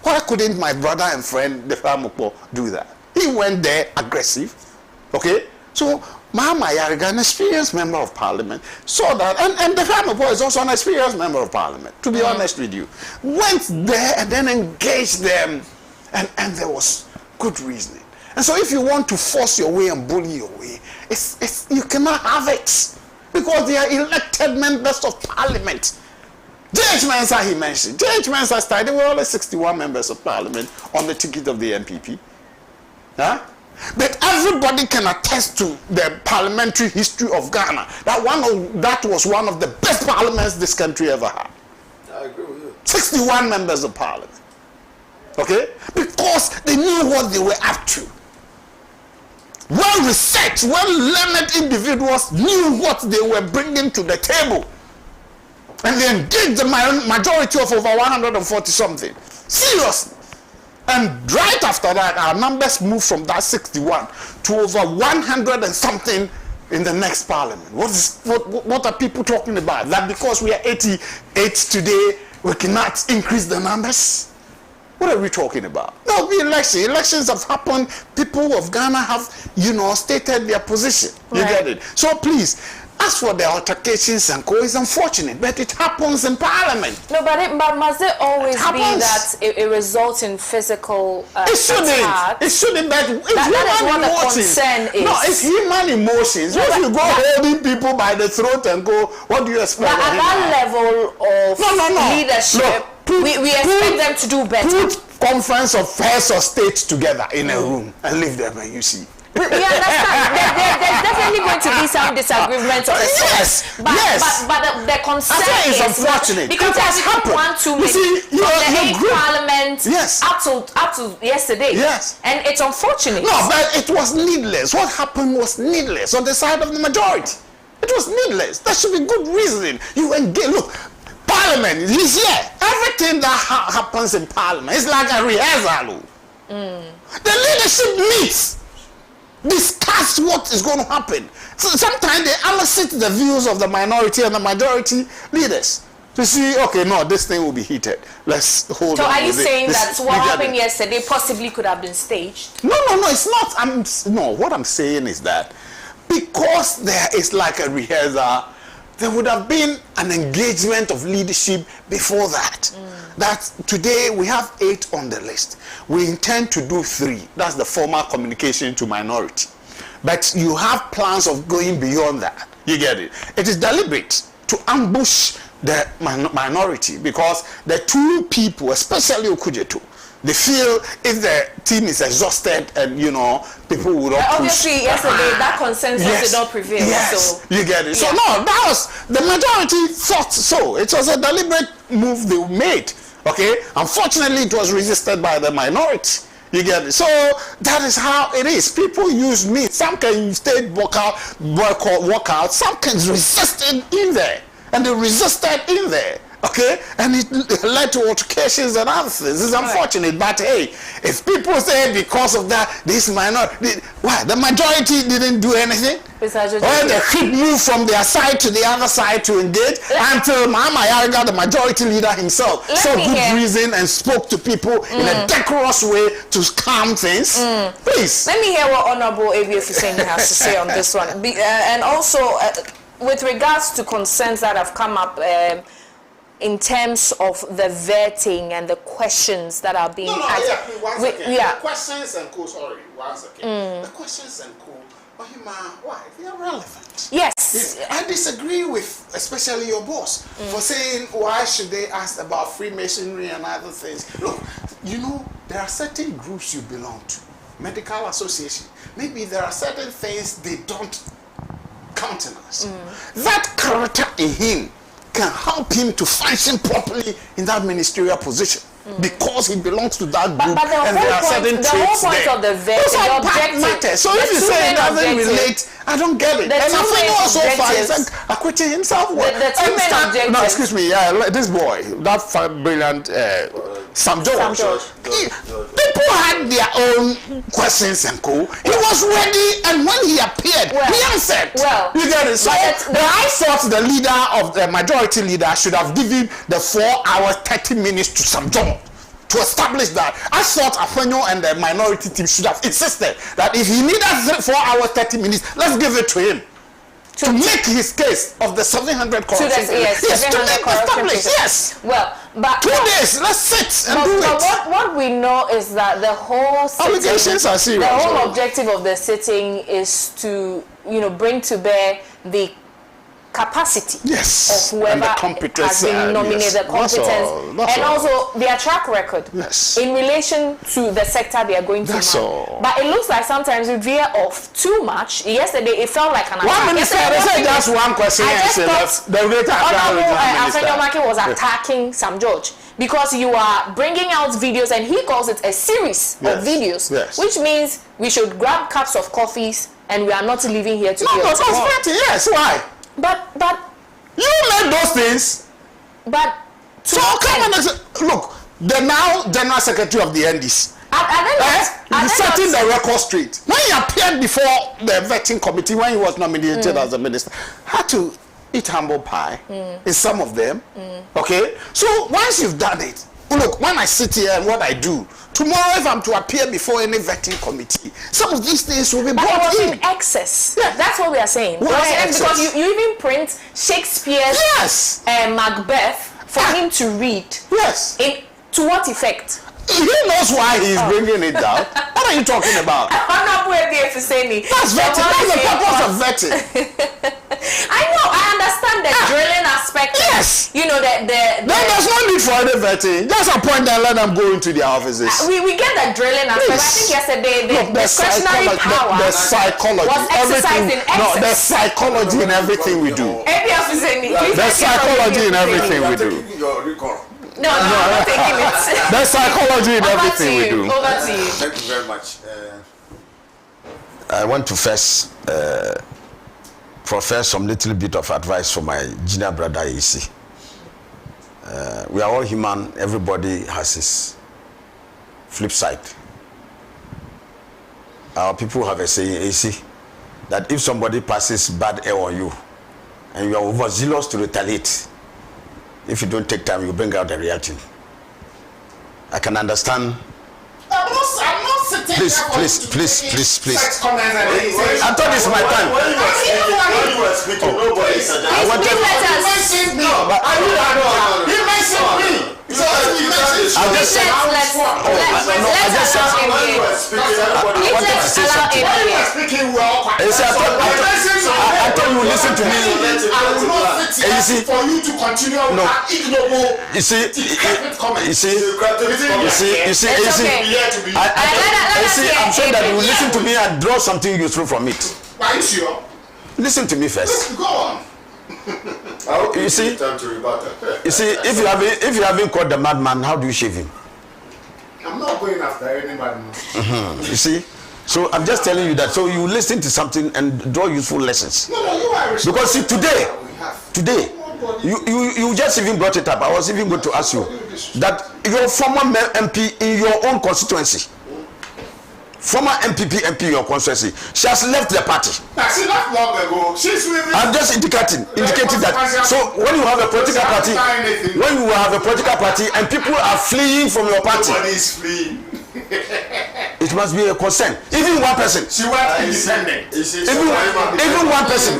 Why couldn't my brother and friend, the Famupo, do that? He went there aggressive. Okay? So, Mama Yariga, an experienced member of parliament, saw that, and the Famupo is also an experienced member of parliament, to be honest with you. Went there and then engaged them. And there was good reasoning. And so if you want to force your way and bully your way, you cannot have it. Because they are elected members of parliament. J.H. Mensah, he mentioned. J.H. Mensah started, there were only 61 members of parliament on the ticket of the NPP. Huh? But everybody can attest to the parliamentary history of Ghana. That was one of the best parliaments this country ever had. I agree with you. 61 members of parliament. Okay? Because they knew what they were up to. Well-researched, well-learned individuals knew what they were bringing to the table. And they engaged the majority of over 140-something. Seriously. And right after that, our numbers moved from that 61 to over 100 and something in the next parliament? What are people talking about? That because we are 88 today, we cannot increase the numbers? What are we talking about? There'll be elections. Elections have happened. People of Ghana have, stated their position. You get it? So please, as for the altercations and it's unfortunate, but it happens in parliament. No, but must it always be that it results in physical it shouldn't. attacks? It shouldn't. But it's that is human what emotions. the concern is. No, it's human emotions. No, if you go that, holding people by the throat and go, what do you expect? But at that level of leadership, we expect them to do better. Put conference of heads of state together in a room and leave them and you see. We understand. There's definitely going to be some disagreements of the yes, but the concern is unfortunate because it has happened. You see, the parliament up to yesterday. Yes, and it's unfortunate. No, but it was needless. What happened was needless on the side of the majority. It was needless. There should be good reasoning. You engage. Look, Parliament is here. Everything that happens in Parliament is like a rehearsal. The leadership meets. Discuss what is going to happen. So sometimes they elicit the views of the minority and the majority leaders to see, okay, no, this thing will be heated. Let's hold on. So are you saying that what happened it. yesterday possibly could have been staged? No, it's not. What I'm saying is that because there is like a rehearsal, there would have been an engagement of leadership before that. That today we have 8 on the list. We intend to do 3. That's the formal communication to minority. But you have plans of going beyond that. You get it? It is deliberate to ambush the minority because the 2 people, especially Okujetu, they feel if the team is exhausted and people would not obviously yesterday that consensus did not prevail. Yes, so you get it. So no, that was the majority thought so. It was a deliberate move they made. Okay, unfortunately it was resisted by the minority. You get it. So that is how it is. People use means. Some can stay walk out. Some can resist in there, and they resisted in there. Okay, and it led to altercations and other things. It's unfortunate, but hey, if people say because of that, this minority, the majority didn't do anything? Well, they could move from their side to the other side to engage until Mama Yariga, the majority leader himself, saw good reason and spoke to people in a decorous way to calm things. Please. Let me hear what Honorable Avia Fuseni has to say on this one. And also, with regards to concerns that have come up, in terms of the vetting and the questions that are being asked. The questions and co, the questions and co, Ohemaa, why? They are relevant. Yes. I disagree with especially your boss for saying why should they ask about Freemasonry and other things. Look, there are certain groups you belong to. Medical association. Maybe there are certain things they don't countenance. That character in him can help him to function properly in that ministerial position because he belongs to that group and there are certain traits there. Of the objective. So if you say it doesn't relate, I don't get it. And I think also far is acquitting himself well. No, excuse me, this boy, that brilliant Sam George. People had their own questions and co. He was ready, and when he appeared, he answered. You get it? So I thought the leader of the majority leader should have given the 4 hours 30 minutes to Sam George to establish that. I thought Afenyo and the minority team should have insisted that if he needed 4 hours 30 minutes, let's give it to him. To make his case of the 700 corruption cases. Yes, to make establish. Yes. Well, but 2 days. Let's sit and do it. But what we know is that the whole sitting, allegations are serious. The whole objective of the sitting is to bring to bear the capacity of whoever has been nominated, the competence, and also their track record in relation to the sector they are going to manage. But it looks like sometimes we veer off too much. Yesterday, it felt like an attack. 1 minister, they said just one question. I just thought Afenyo was attacking Sam George because you are bringing out videos, and he calls it a series of videos, which means we should grab cups of coffees, and we are not leaving here to No, why? But you made those things. But so come on, look. The now General Secretary of the NDC, Setting the record straight. When he appeared before the vetting committee, when he was nominated as a minister, had to eat humble pie in some of them. Okay? So once you've done it, look, when I sit here and what I do, tomorrow if I'm to appear before any vetting committee, some of these things will be brought in. in excess. Yeah. That's what we are saying. Because you even print Shakespeare's Macbeth for him to read. Yes. To what effect? He knows why he's bringing it down. What are you talking about? That's vetting. That's the purpose of vetting. I know. I understand the drilling aspect. Yes. You know that there's no need for any vetting. Just appoint them and let them go into their offices. We get the drilling aspect. I think yesterday the discretionary power the psychology was exercised in excess. No, there's psychology in everything we do. There's psychology in everything we do. No, I'm not taking it. There's psychology in everything we do. Over to you. Thank you very much. I want to first profess some little bit of advice for my junior brother AC. We are all human. Everybody has his flip side. Our people have a saying, AC, that if somebody passes bad air on you and you are overzealous to retaliate, if you don't take time, you bring out the reality. I can understand. I'm not sitting Please. I thought it's my time. When you were speaking, nobody said that. He mentioned me. So I just said. I thought you listen to me. I will not sit here for you to continue with ignoble. You see, I'm sure that you will listen to me and draw something useful from it. Are you sure? Listen to me first. Go on. You see, if you haven't caught the madman, how do you shave him? I'm not going after anybody. You see, so I'm just telling you that. So you listen to something and draw useful lessons. No, you are because see, today, you just even brought it up. I was even going to ask you that your former MP in your own constituency, former MP in your constituency, she has left the party. She left long ago. She's with me. I'm just indicating that. So when you have a political party, and people are fleeing from your party, nobody is fleeing. it must be a concern. Even one person. She went independent. Even one person.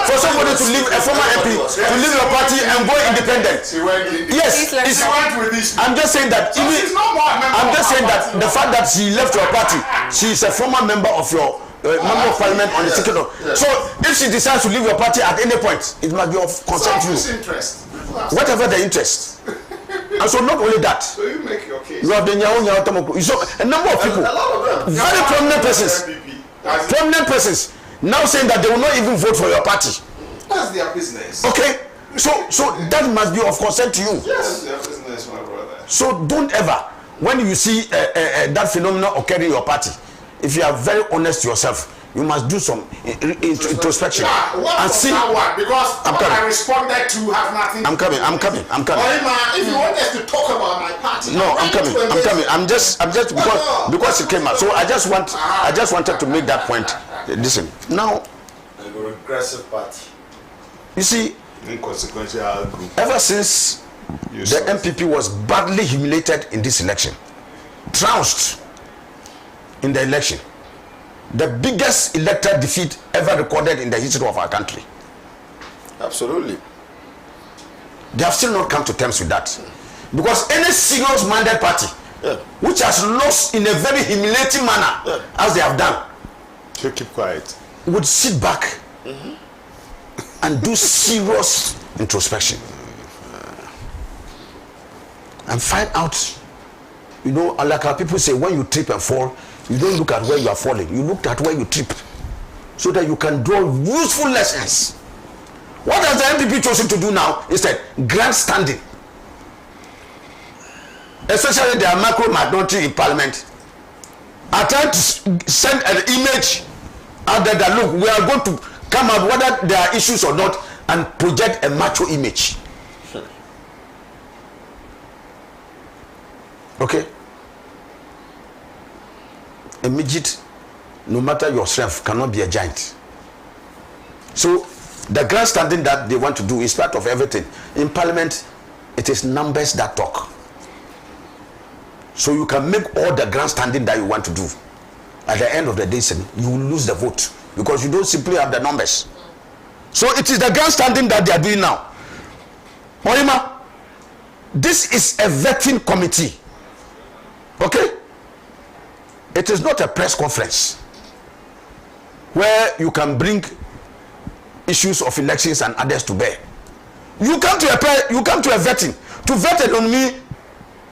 For somebody to leave a former MP to leave your party and go independent. Yes. I'm just saying that. I'm just saying that the fact that she left your party, she is a former member of your member of parliament on the ticket of. So if she decides to leave your party at any point, it must be of concern to you. Whatever the interest. And so not only that, so you make your case. You have the so a number of people, very prominent persons, now saying that they will not even vote for your party. That's their business. Okay, so that must be of concern to you. Yes, their business, my brother. So don't ever, when you see that phenomenon occurring in your party, if you are very honest to yourself, you must do some introspection and see. Because what I responded to have nothing. I'm coming. Ohemaa, if you want us to talk about my party, no, I'm coming. I'm just because it came out. So I just wanted to make that point. Listen, now. A regressive party. You see, inconsequential group. Ever since the MPP was badly humiliated in this election, trounced in the election. The biggest electoral defeat ever recorded in the history of our country. Absolutely. They have still not come to terms with that. Because any serious-minded party, which has lost in a very humiliating manner, as they have done, to keep quiet, would sit back and do serious introspection and find out, like our people say, when you trip and fall, you don't look at where you are falling. You look at where you trip, so that you can draw useful lessons. What has the MPP chosen to do now? Instead, grandstanding, especially their macro-minority in parliament, are trying to send an image out there that look, we are going to come out whether there are issues or not, and project a macho image. Okay. a midget, no matter your strength, cannot be a giant. So the grandstanding that they want to do, in spite of everything, in parliament, it is numbers that talk. So you can make all the grandstanding that you want to do. At the end of the day, you will lose the vote because you don't simply have the numbers. So it is the grandstanding that they are doing now. Ohemaa, this is a vetting committee. Okay? It is not a press conference where you can bring issues of elections and others to bear. You come to a vetting. To vet a nominee,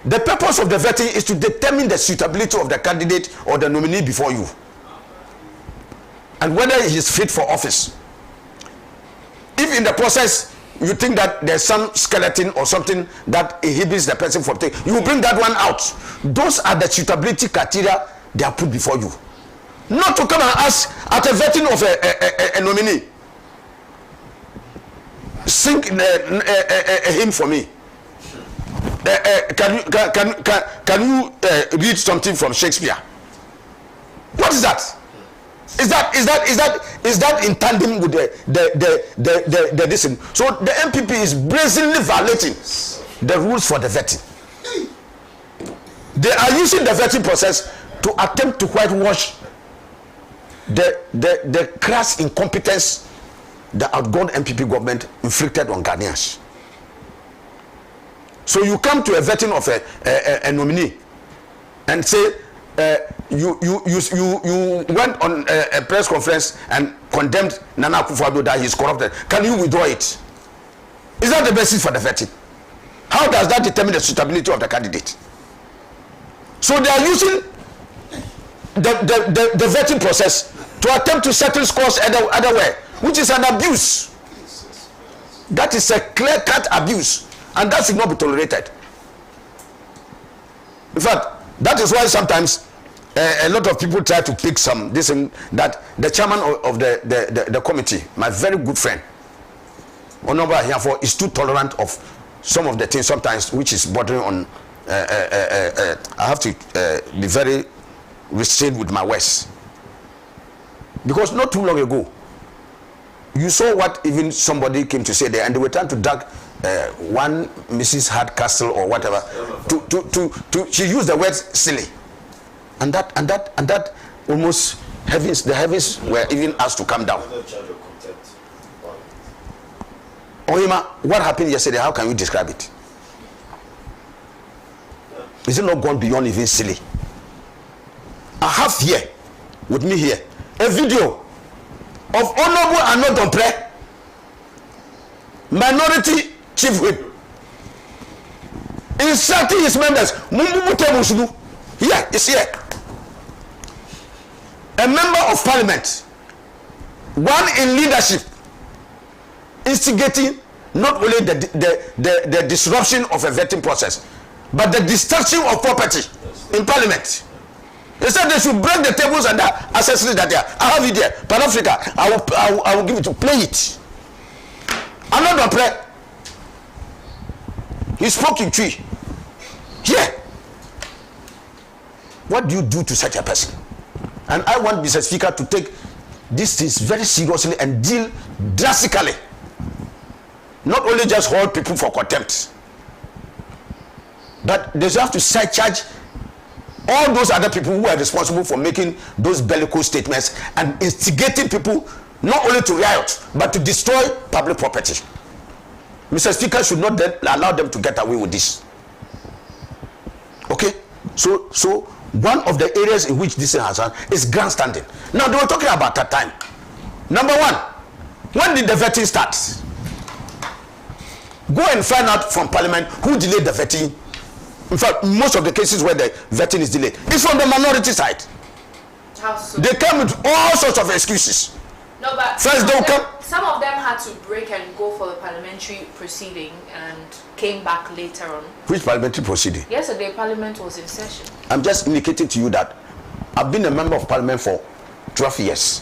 the purpose of the vetting is to determine the suitability of the candidate or the nominee before you, and whether he is fit for office. If in the process you think that there's some skeleton or something that inhibits the person from taking, you bring that one out. Those are the suitability criteria they are put before you. Not to come and ask at a vetting of a nominee, sing a hymn for me. Can you read something from Shakespeare? What is that? Is that in tandem with the listen? So the MPP is brazenly violating the rules for the vetting. They are using the vetting process to attempt to whitewash the crass incompetence the outgone MPP government inflicted on Ghanaians. So you come to a vetting of a nominee and say you went on a press conference and condemned Nana Akufo-Addo that he is corrupted. Can you withdraw it? Is that the basis for the vetting? How does that determine the suitability of the candidate? So they are using the vetting process to attempt to settle scores otherwhere, which is an abuse. That is a clear-cut abuse, and that should not be tolerated. In fact, that is why sometimes a lot of people try to pick that the chairman of the committee, my very good friend, Honorable Achiaa, is too tolerant of some of the things sometimes which is bordering on I have to be very restrained with my words, because not too long ago you saw what even somebody came to say there, and they were trying to drag one Mrs. Hardcastle or whatever to she used the word silly, and that almost the heavens were even asked to come down. Ohemaa, what happened yesterday? How can you describe it? Is it not gone beyond even silly? I have here with me here a video of Honorable Anodompre, minority chief whip, insulting his members. Here, it's here. A member of parliament, one in leadership, instigating not only the disruption of a vetting process, but the destruction of property in parliament. They said they should break the tables and the accessories that they are. I have it there. Pan-Africa, I will give it to play it. I'm not going to play. He spoke in tree. Here. What do you do to such a person? And I want Mr. Speaker to take these things very seriously and deal drastically. Not only just hold people for contempt, but they have to charge all those other people who are responsible for making those bellicose statements and instigating people not only to riot but to destroy public property. Mr. Speaker should not allow them to get away with this. Okay? So one of the areas in which this has is grandstanding. Now they were talking about that time. Number one, when did the vetting start? Go and find out from Parliament who delayed the vetting. In fact, most of the cases where the vetting is delayed is from the minority side. How so? They come with all sorts of excuses. No, but first they'll come. Some of them had to break and go for the parliamentary proceeding and came back later on. Which parliamentary proceeding? Yesterday, Parliament was in session. I'm just indicating to you that I've been a member of Parliament for 12 years.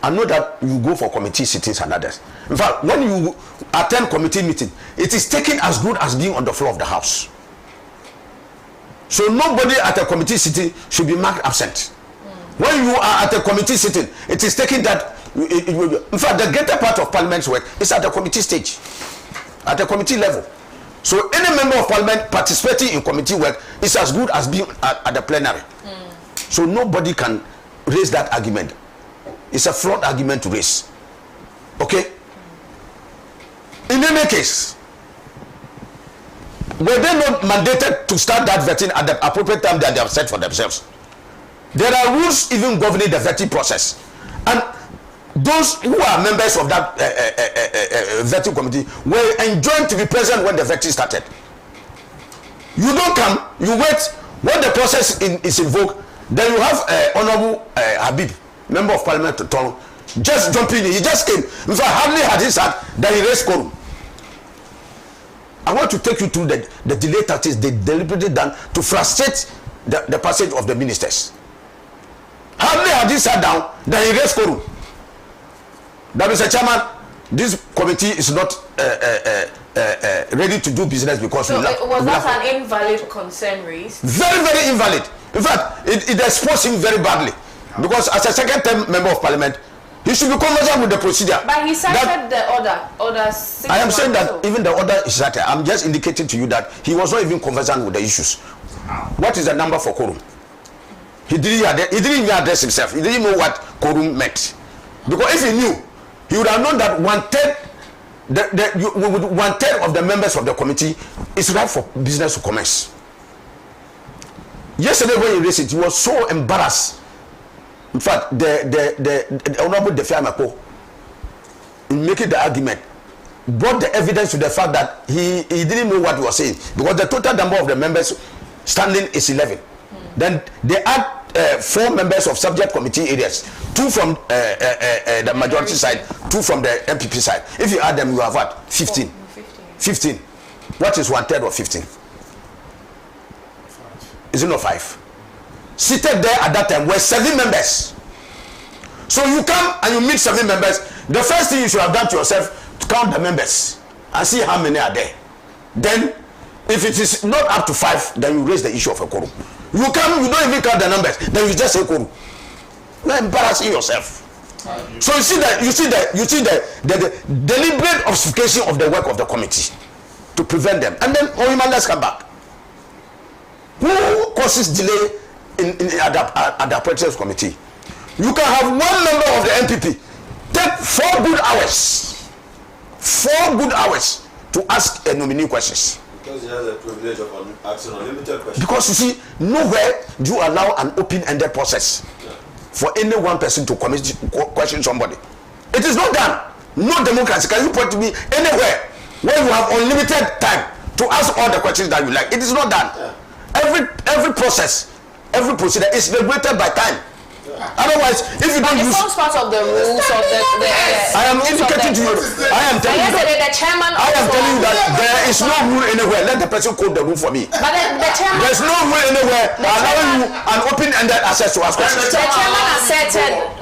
I know that you go for committee sittings and others. In fact, when you attend committee meeting, it is taken as good as being on the floor of the House. So nobody at a committee sitting should be marked absent. When you are at a committee sitting, it is taking that. In fact, the greater part of Parliament's work is at the committee stage, at the committee level. So any member of Parliament participating in committee work is as good as being at the plenary. So nobody can raise that argument. It's a flawed argument to raise. Okay? In any case, were they not mandated to start that vetting at the appropriate time that they have set for themselves? There are rules even governing the vetting process. And those who are members of that vetting committee were enjoined to be present when the vetting started. You don't come, you wait. When the process is invoked, then you have Honorable Habib, Member of Parliament to Tono, just jumping in. He just came. In fact, hardly had he sat, then he raised quorum. I want to take you through the delay tactics they deliberately done to frustrate the passage of the ministers. Hardly had he sat down, then he raised quorum. That Mr. Chairman, this committee is not ready to do business because so was that an invalid concern raised? Very, very invalid. In fact, it exposed him very badly. Because as a second-term member of Parliament, he should be conversant with the procedure. But he cited the order. I am saying that even the order is cited. I'm just indicating to you that he was not even conversant with the issues. What is the number for quorum? He didn't even address himself. He didn't know what quorum meant. Because if he knew, he would have known that one-third of the members of the committee is right for business to commence. Yesterday when he raised it, he was so embarrassed. In fact, the Honorable Defi Amako, in making the argument, brought the evidence to the fact that he didn't know what he was saying, because the total number of the members standing is 11. Then they add 4 members of subject committee areas, 2 from the majority side, 2 from the MPP side. If you add them, you have what? 15. 15. What is 1/3 of 15? Is it not 5? Seated there at that time were 7 members. So you come and you meet 7 members. The first thing you should have done to yourself to count the members and see how many are there. Then, if it is not up to 5, then you raise the issue of a quorum. You come, you don't even count the numbers. Then you just say quorum. You are embarrassing yourself. So you see the deliberate obfuscation of the work of the committee to prevent them. And then Ohemaa, let's come back. Who causes delay at the Partisan committee? You can have one member of the MPP take 4 good hours. 4 good hours to ask a nominee questions. Because he has a privilege of asking unlimited questions. Because you see, nowhere do you allow an open-ended process for any one person to question somebody. It is not done. No democracy. Can you point to me anywhere where you have unlimited time to ask all the questions that you like? It is not done. Yeah. Every process, every procedure is regulated by time. Otherwise, if you don't use, it forms part of the rules of the I am indicating to you. I am telling you that there is no rule anywhere. Let the person code the rule for me. But the chairman, there's no rule anywhere allowing you an open-ended access to ask questions. The chairman asserted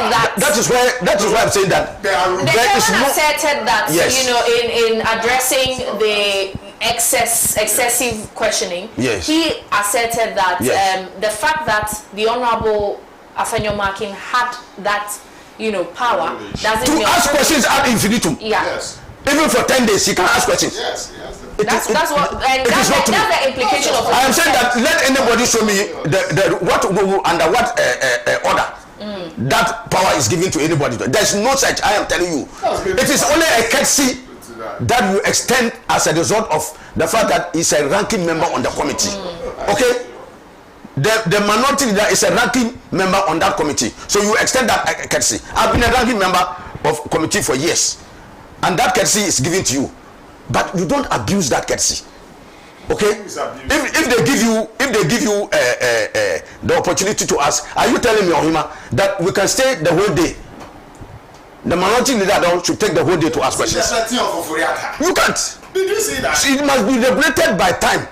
that. That is why I'm saying that the chairman asserted that, yes, you know, in addressing the excessive questioning, yes, he asserted that, yes, the fact that the Honorable Afenyo Markin had that, you know, power doesn't to mean ask questions ad infinitum. Yeah. Yes. Even for 10 days, he can ask questions. Yes. That's the implication of. I am saying that let anybody show me what under what order that power is given to anybody. There's no such. I am telling you, it is only a courtesy that you extend as a result of the fact that he's a ranking member on the committee. Okay, the minority leader is a ranking member on that committee, so you extend that courtesy. I've been a ranking member of committee for years, and that courtesy is given to you, but you don't abuse that courtesy. Okay, if they give you the opportunity to ask, are you telling me, Ohemaa, that we can stay the whole day? The minority leader should take the whole day to ask questions. You can't. Did you see that? It must be regulated by time.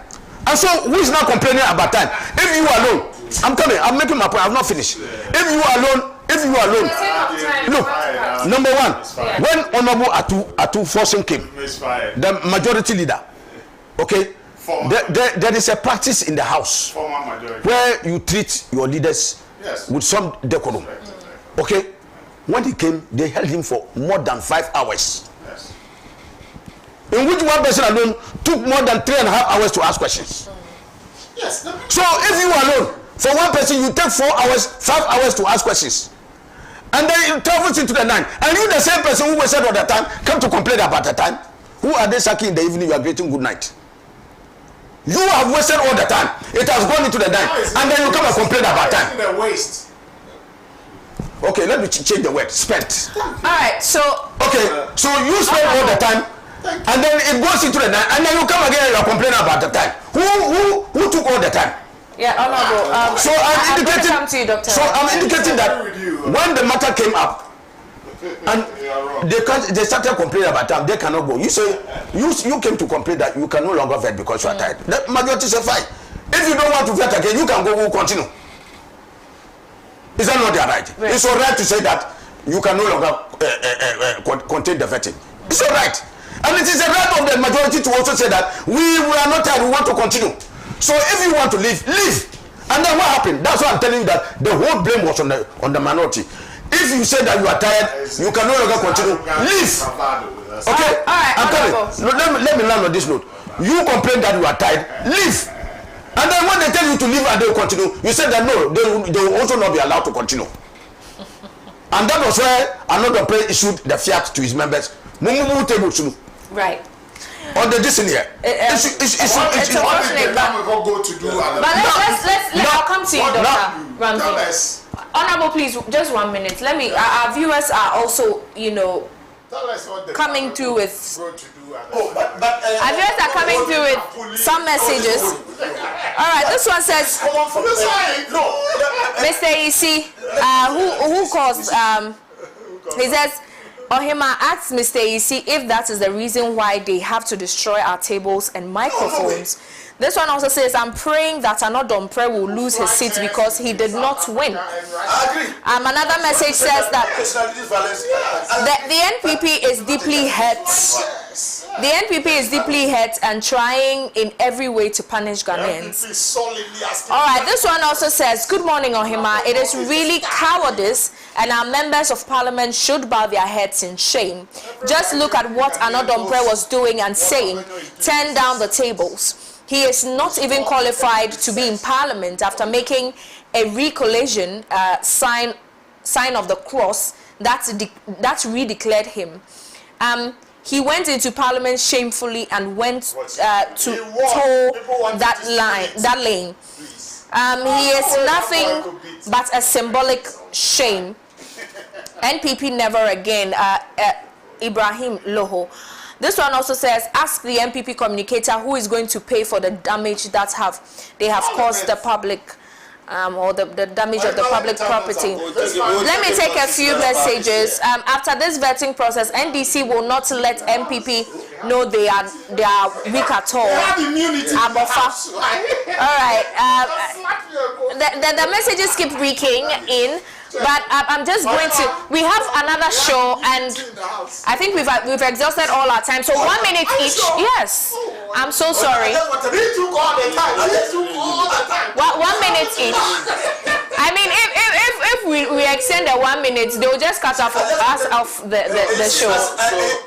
And so, who is now complaining about time? If you are alone, I'm coming. I'm making my point. I'm not finished. If you are alone, look. Number one, when Honorable Atu Forsen came, the majority leader, okay, there is a practice in the house where you treat your leaders with some decorum. Okay? When he came, they held him for more than 5 hours. Yes. In which one person alone took more than 3.5 hours to ask questions. Yes. So if you alone, for one person, you take 4 hours, 5 hours to ask questions. And then it travels into the night. And you, the same person who was said all the time, come to complain about the time. Who are they sacking in the evening? You are greeting good night. You have wasted all the time. It has gone into the night. And then you come and complain about time. The waste. Okay, let me change the word. Spent. Alright, so... Okay, so you spend all the time. And then it goes into the night. And then you come again and you are complaining about the time. Who took all the time? Yeah, Honorable. So I'm indicating, come to you, Doctor. So I'm indicating that when the matter came up, and they started complaining about time, they cannot go. You say you came to complain that you can no longer vet because you are tired. The majority say fine. If you don't want to vet again, you can go. We'll continue. Is that not their right? It's all right to say that you can no longer contain the vetting. It's all right, and it is the right of the majority to also say that we are not tired. We want to continue. So if you want to leave, leave. And then what happened? That's why I'm telling you that the whole blame was on the minority. If you say that you are tired, you can no longer continue. Leave. Okay? I'm coming. Let me land on this note. You complain that you are tired, leave. And then when they tell you to leave and they will continue, you say that no, they will also not be allowed to continue. And that was where another player issued the fiat to his members. Right. On the this in here. It's unfortunate, but I'll come to you, Dr. Ramsey. Honorable, please, just 1 minute. Let me. Our viewers are also, coming through with. Our viewers are coming through with some messages. All right, this one says, Mr. Isi, who calls? He says, Ohemaa asks Mr. Isi if that is the reason why they have to destroy our tables and microphones. This one also says, I'm praying that Anodompre will lose his seat because he did not win. Another message says that the NPP is deeply hurt. The NPP is deeply hurt and trying in every way to punish Ghanaians. All right, this one also says, good morning, Ohemaa. It is really cowardice and our members of parliament should bow their heads in shame. Just look at what Anodompre was doing and saying, turn down the tables. He is not even qualified to be in parliament after making a recollation sign of the cross that redeclared him. He went into parliament shamefully and went to toe that lane. He is nothing but a symbolic shame. NPP never again. Ibrahim Loho. This one also says, ask the NPP communicator who is going to pay for the damage that they have caused the public, or the damage of the public property. Let me take a few messages. After this vetting process, NDC will not let NPP know they are weak at all. All right. The messages keep reeking in. But I'm just going to. We have another show, and I think we've exhausted all our time. So 1 minute each. Yes. I'm so sorry. 1 minute each. I mean, if we extend the 1 minute, they will just cut off us off the show.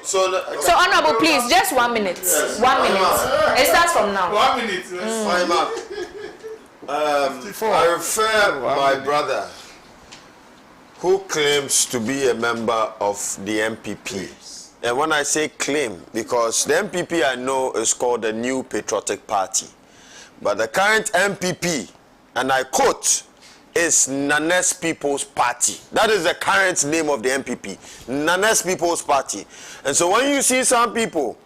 So honorable, please, just 1 minute. 1 minute. It starts from now. 1 minute. I refer my brother, who claims to be a member of the MPP. And when I say claim, because the MPP I know is called the New Patriotic Party. But the current MPP, and I quote, is Nanes People's Party. That is the current name of the MPP, Nanes People's Party. And so when you see some people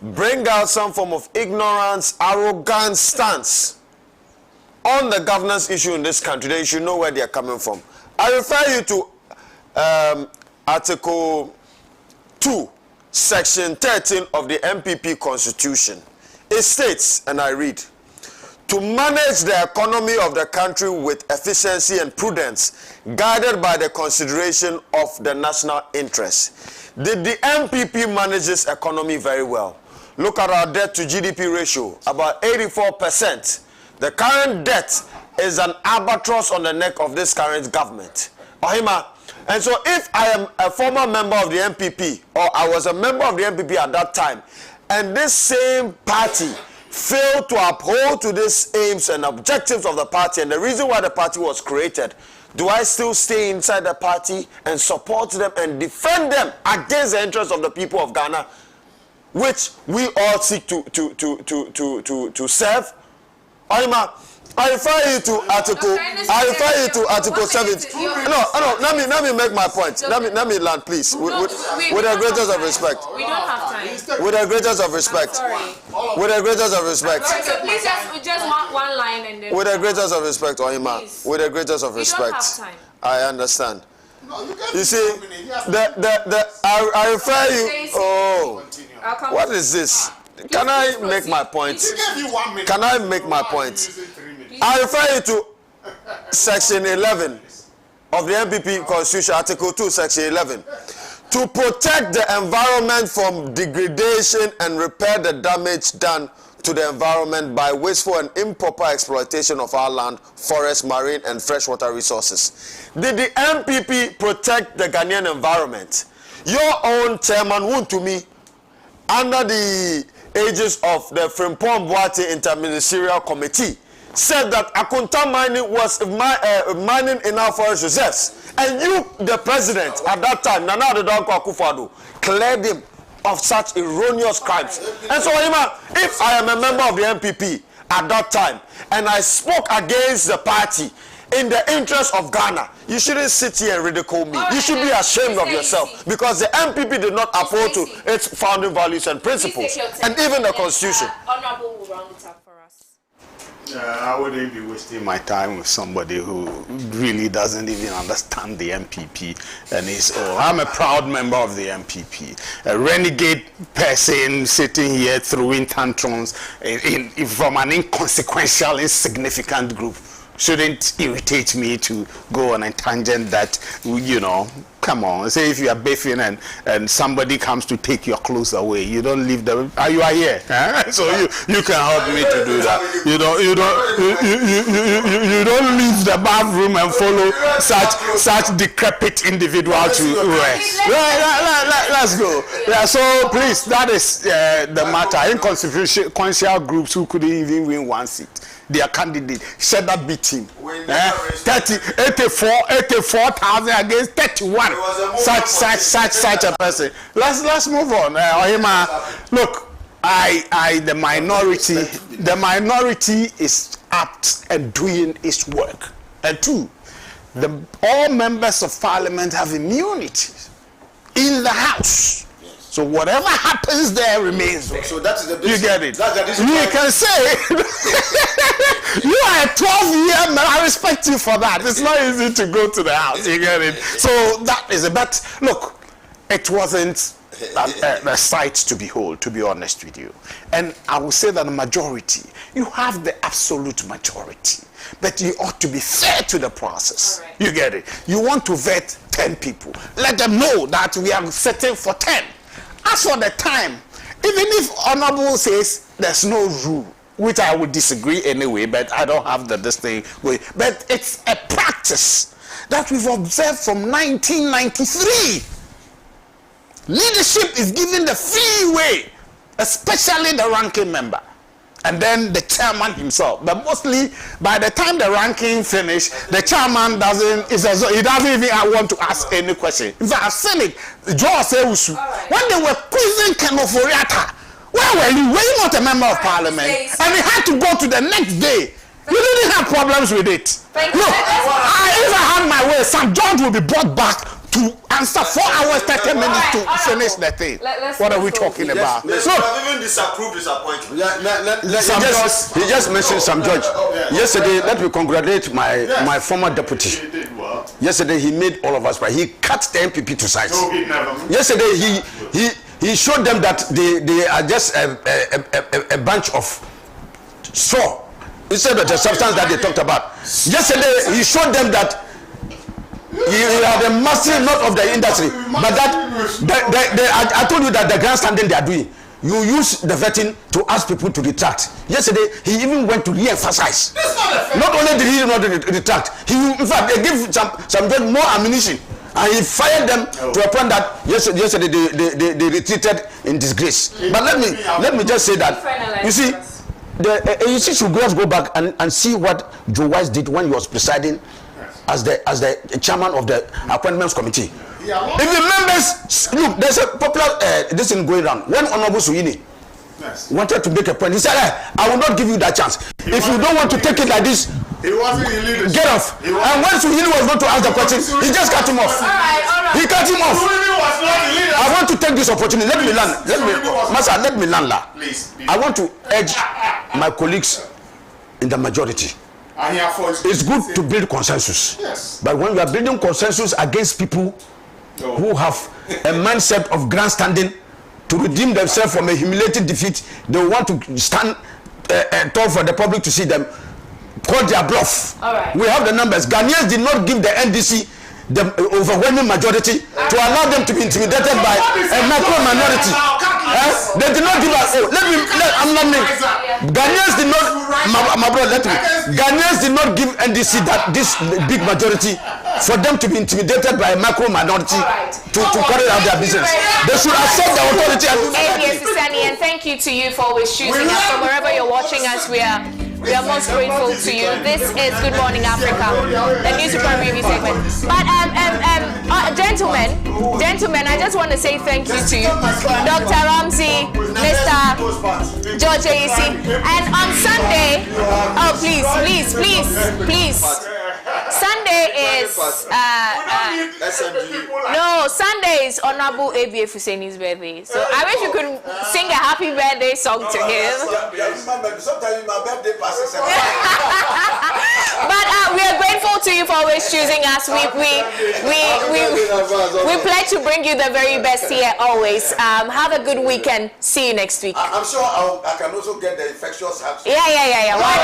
bring out some form of ignorance, arrogant stance on the governance issue in this country, then you should know where they are coming from. I refer you to Article 2, Section 13 of the MPP Constitution. It states, and I read, to manage the economy of the country with efficiency and prudence, guided by the consideration of the national interest. Did the MPP manage this economy very well? Look at our debt to GDP ratio, about 84%. The current debt is an albatross on the neck of this current government. Ohemaa. And so if I am a former member of the MPP, or I was a member of the MPP at that time, and this same party failed to uphold to these aims and objectives of the party and the reason why the party was created, do I still stay inside the party and support them and defend them against the interests of the people of Ghana, which we all seek to serve? Ohemaa, I refer you to Article 70. No, let me make my point. Let me land, please. With the greatest of respect. We don't have time. With the greatest of respect. With the greatest of respect. So please just one line and then. With the greatest of respect, Ohemaa. With the greatest of respect. We don't have time. I understand. You see, I refer you. Oh, what is this? Can I make my point? Can I make my point? I refer you to Section 11 of the MPP Constitution, Article 2, Section 11. To protect the environment from degradation and repair the damage done to the environment by wasteful and improper exploitation of our land, forest, marine, and freshwater resources. Did the MPP protect the Ghanaian environment? Your own chairman, Wuntumi, under the aegis of the Frimpong Boate Interministerial Committee, said that Akunta mining was mining in our forest reserves. And you, the president at that time, Nana Addo Akufo-Addo, cleared him of such erroneous crimes. And so, if I am a member of the MPP at that time, and I spoke against the party in the interest of Ghana, you shouldn't sit here and ridicule me. You should be ashamed of yourself, because the MPP did not uphold to its founding values and principles, and even the Constitution. Honorable will round it up for us. I wouldn't be wasting my time with somebody who really doesn't even understand the MPP and is, I'm a proud member of the MPP. A renegade person sitting here throwing tantrums from an inconsequential, insignificant group shouldn't irritate me to go on a tangent that, come on. Say if you are bathing and somebody comes to take your clothes away, you don't leave them. You are here, huh? So you can help me to do that. You don't leave the bathroom and follow such decrepit individual to rest. Let's go. Yeah. So please, that is the matter. Inconsequential groups who couldn't even win one seat. Their candidate, should that be team? 84,000 against 31. Such a person. Let's move on. Look, the minority is apt and doing its work. And two, all members of parliament have immunity in the house. So whatever happens there remains. So that is the you get it. You can say you are a 12-year man. I respect you for that. It's not easy to go to the house. You get it. So that is a bet. Look, it wasn't a sight to behold, to be honest with you. And I will say that the majority, you have the absolute majority. But you ought to be fair to the process. Right. You get it. You want to vet 10 people. Let them know that we are setting for 10. As for the time, even if Honorable says there's no rule, which I would disagree anyway, but I don't have this thing with, but it's a practice that we've observed from 1993. Leadership is given the free way, especially the ranking member, and then the chairman himself. But mostly, by the time the ranking finish, the chairman doesn't even want to ask any question. In fact, I've seen it. When they were quizzing Kenoforiata, where were you? Were you not a member of parliament? And he had to go to the next day. You didn't have problems with it. Look, if I had my way, St. George will be brought back to answer 4 hours, 30 minutes to finish the thing. What are we talking about? Look, I've even disapproved his appointment. He just mentioned St. George. Yesterday, let me congratulate my former deputy. Yesterday, he made all of us proud. He cut the MPP to size. Yesterday, he showed them that they are just a bunch of straw instead of the substance that they talked about. Yesterday, he showed them that you are the master not of the industry, but that I told you that the grandstanding they are doing. you use the vetting to ask people to retract. Yesterday, he even went to re-emphasize. Not only did he not retract, he, in fact, they give some more ammunition. And he fired them to a point that yesterday they retreated in disgrace. But let me just say that, you see, the AEC should just go back and see what Joe Wise did when he was presiding as the chairman of the appointments committee. If the members look, there's a popular this thing going around. When Honorable Suyini wanted to make a point, he said, I will not give you that chance. If you don't want to take it like this, he wasn't in leadership. Get off. And when Suyini was going to ask the question, he just cut him off. All right. He cut him off. Was not in leadership. I want to take this opportunity. Let me land. Let me land. Please. I want to urge my colleagues in the majority. It's good to build consensus. Yes. But when you are building consensus against people who have a mindset of grandstanding to redeem themselves from a humiliating defeat, they want to stand tall for the public to see them. Call their bluff. All right. We have the numbers. Ghanaians did not give the NDC the overwhelming majority to allow them to be intimidated by a macro minority. They did not give us. I'm not me. Ghanaians did not. My brother, let me. Ghanaians did not give NDC this big majority for them to be intimidated by a macro minority to carry out their business. They should accept the authority. And thank you to you for always choosing us. From wherever you're watching us, we are most grateful to you. This is Good Morning Africa, the newspaper review segment. But gentlemen, I just want to say thank you to you, Dr. Ramsey, Mr. George AEC, and on Sunday, please. Sunday is Sunday is Honorable ABF Husseini's birthday. So I wish you could sing a happy birthday song to him. Sometimes my birthday passes. But we are grateful to you for always choosing us. We pledge to bring you the very best here always. Have a good weekend. See you next week. I'm sure I can also get the infectious herpes. Yeah. Why?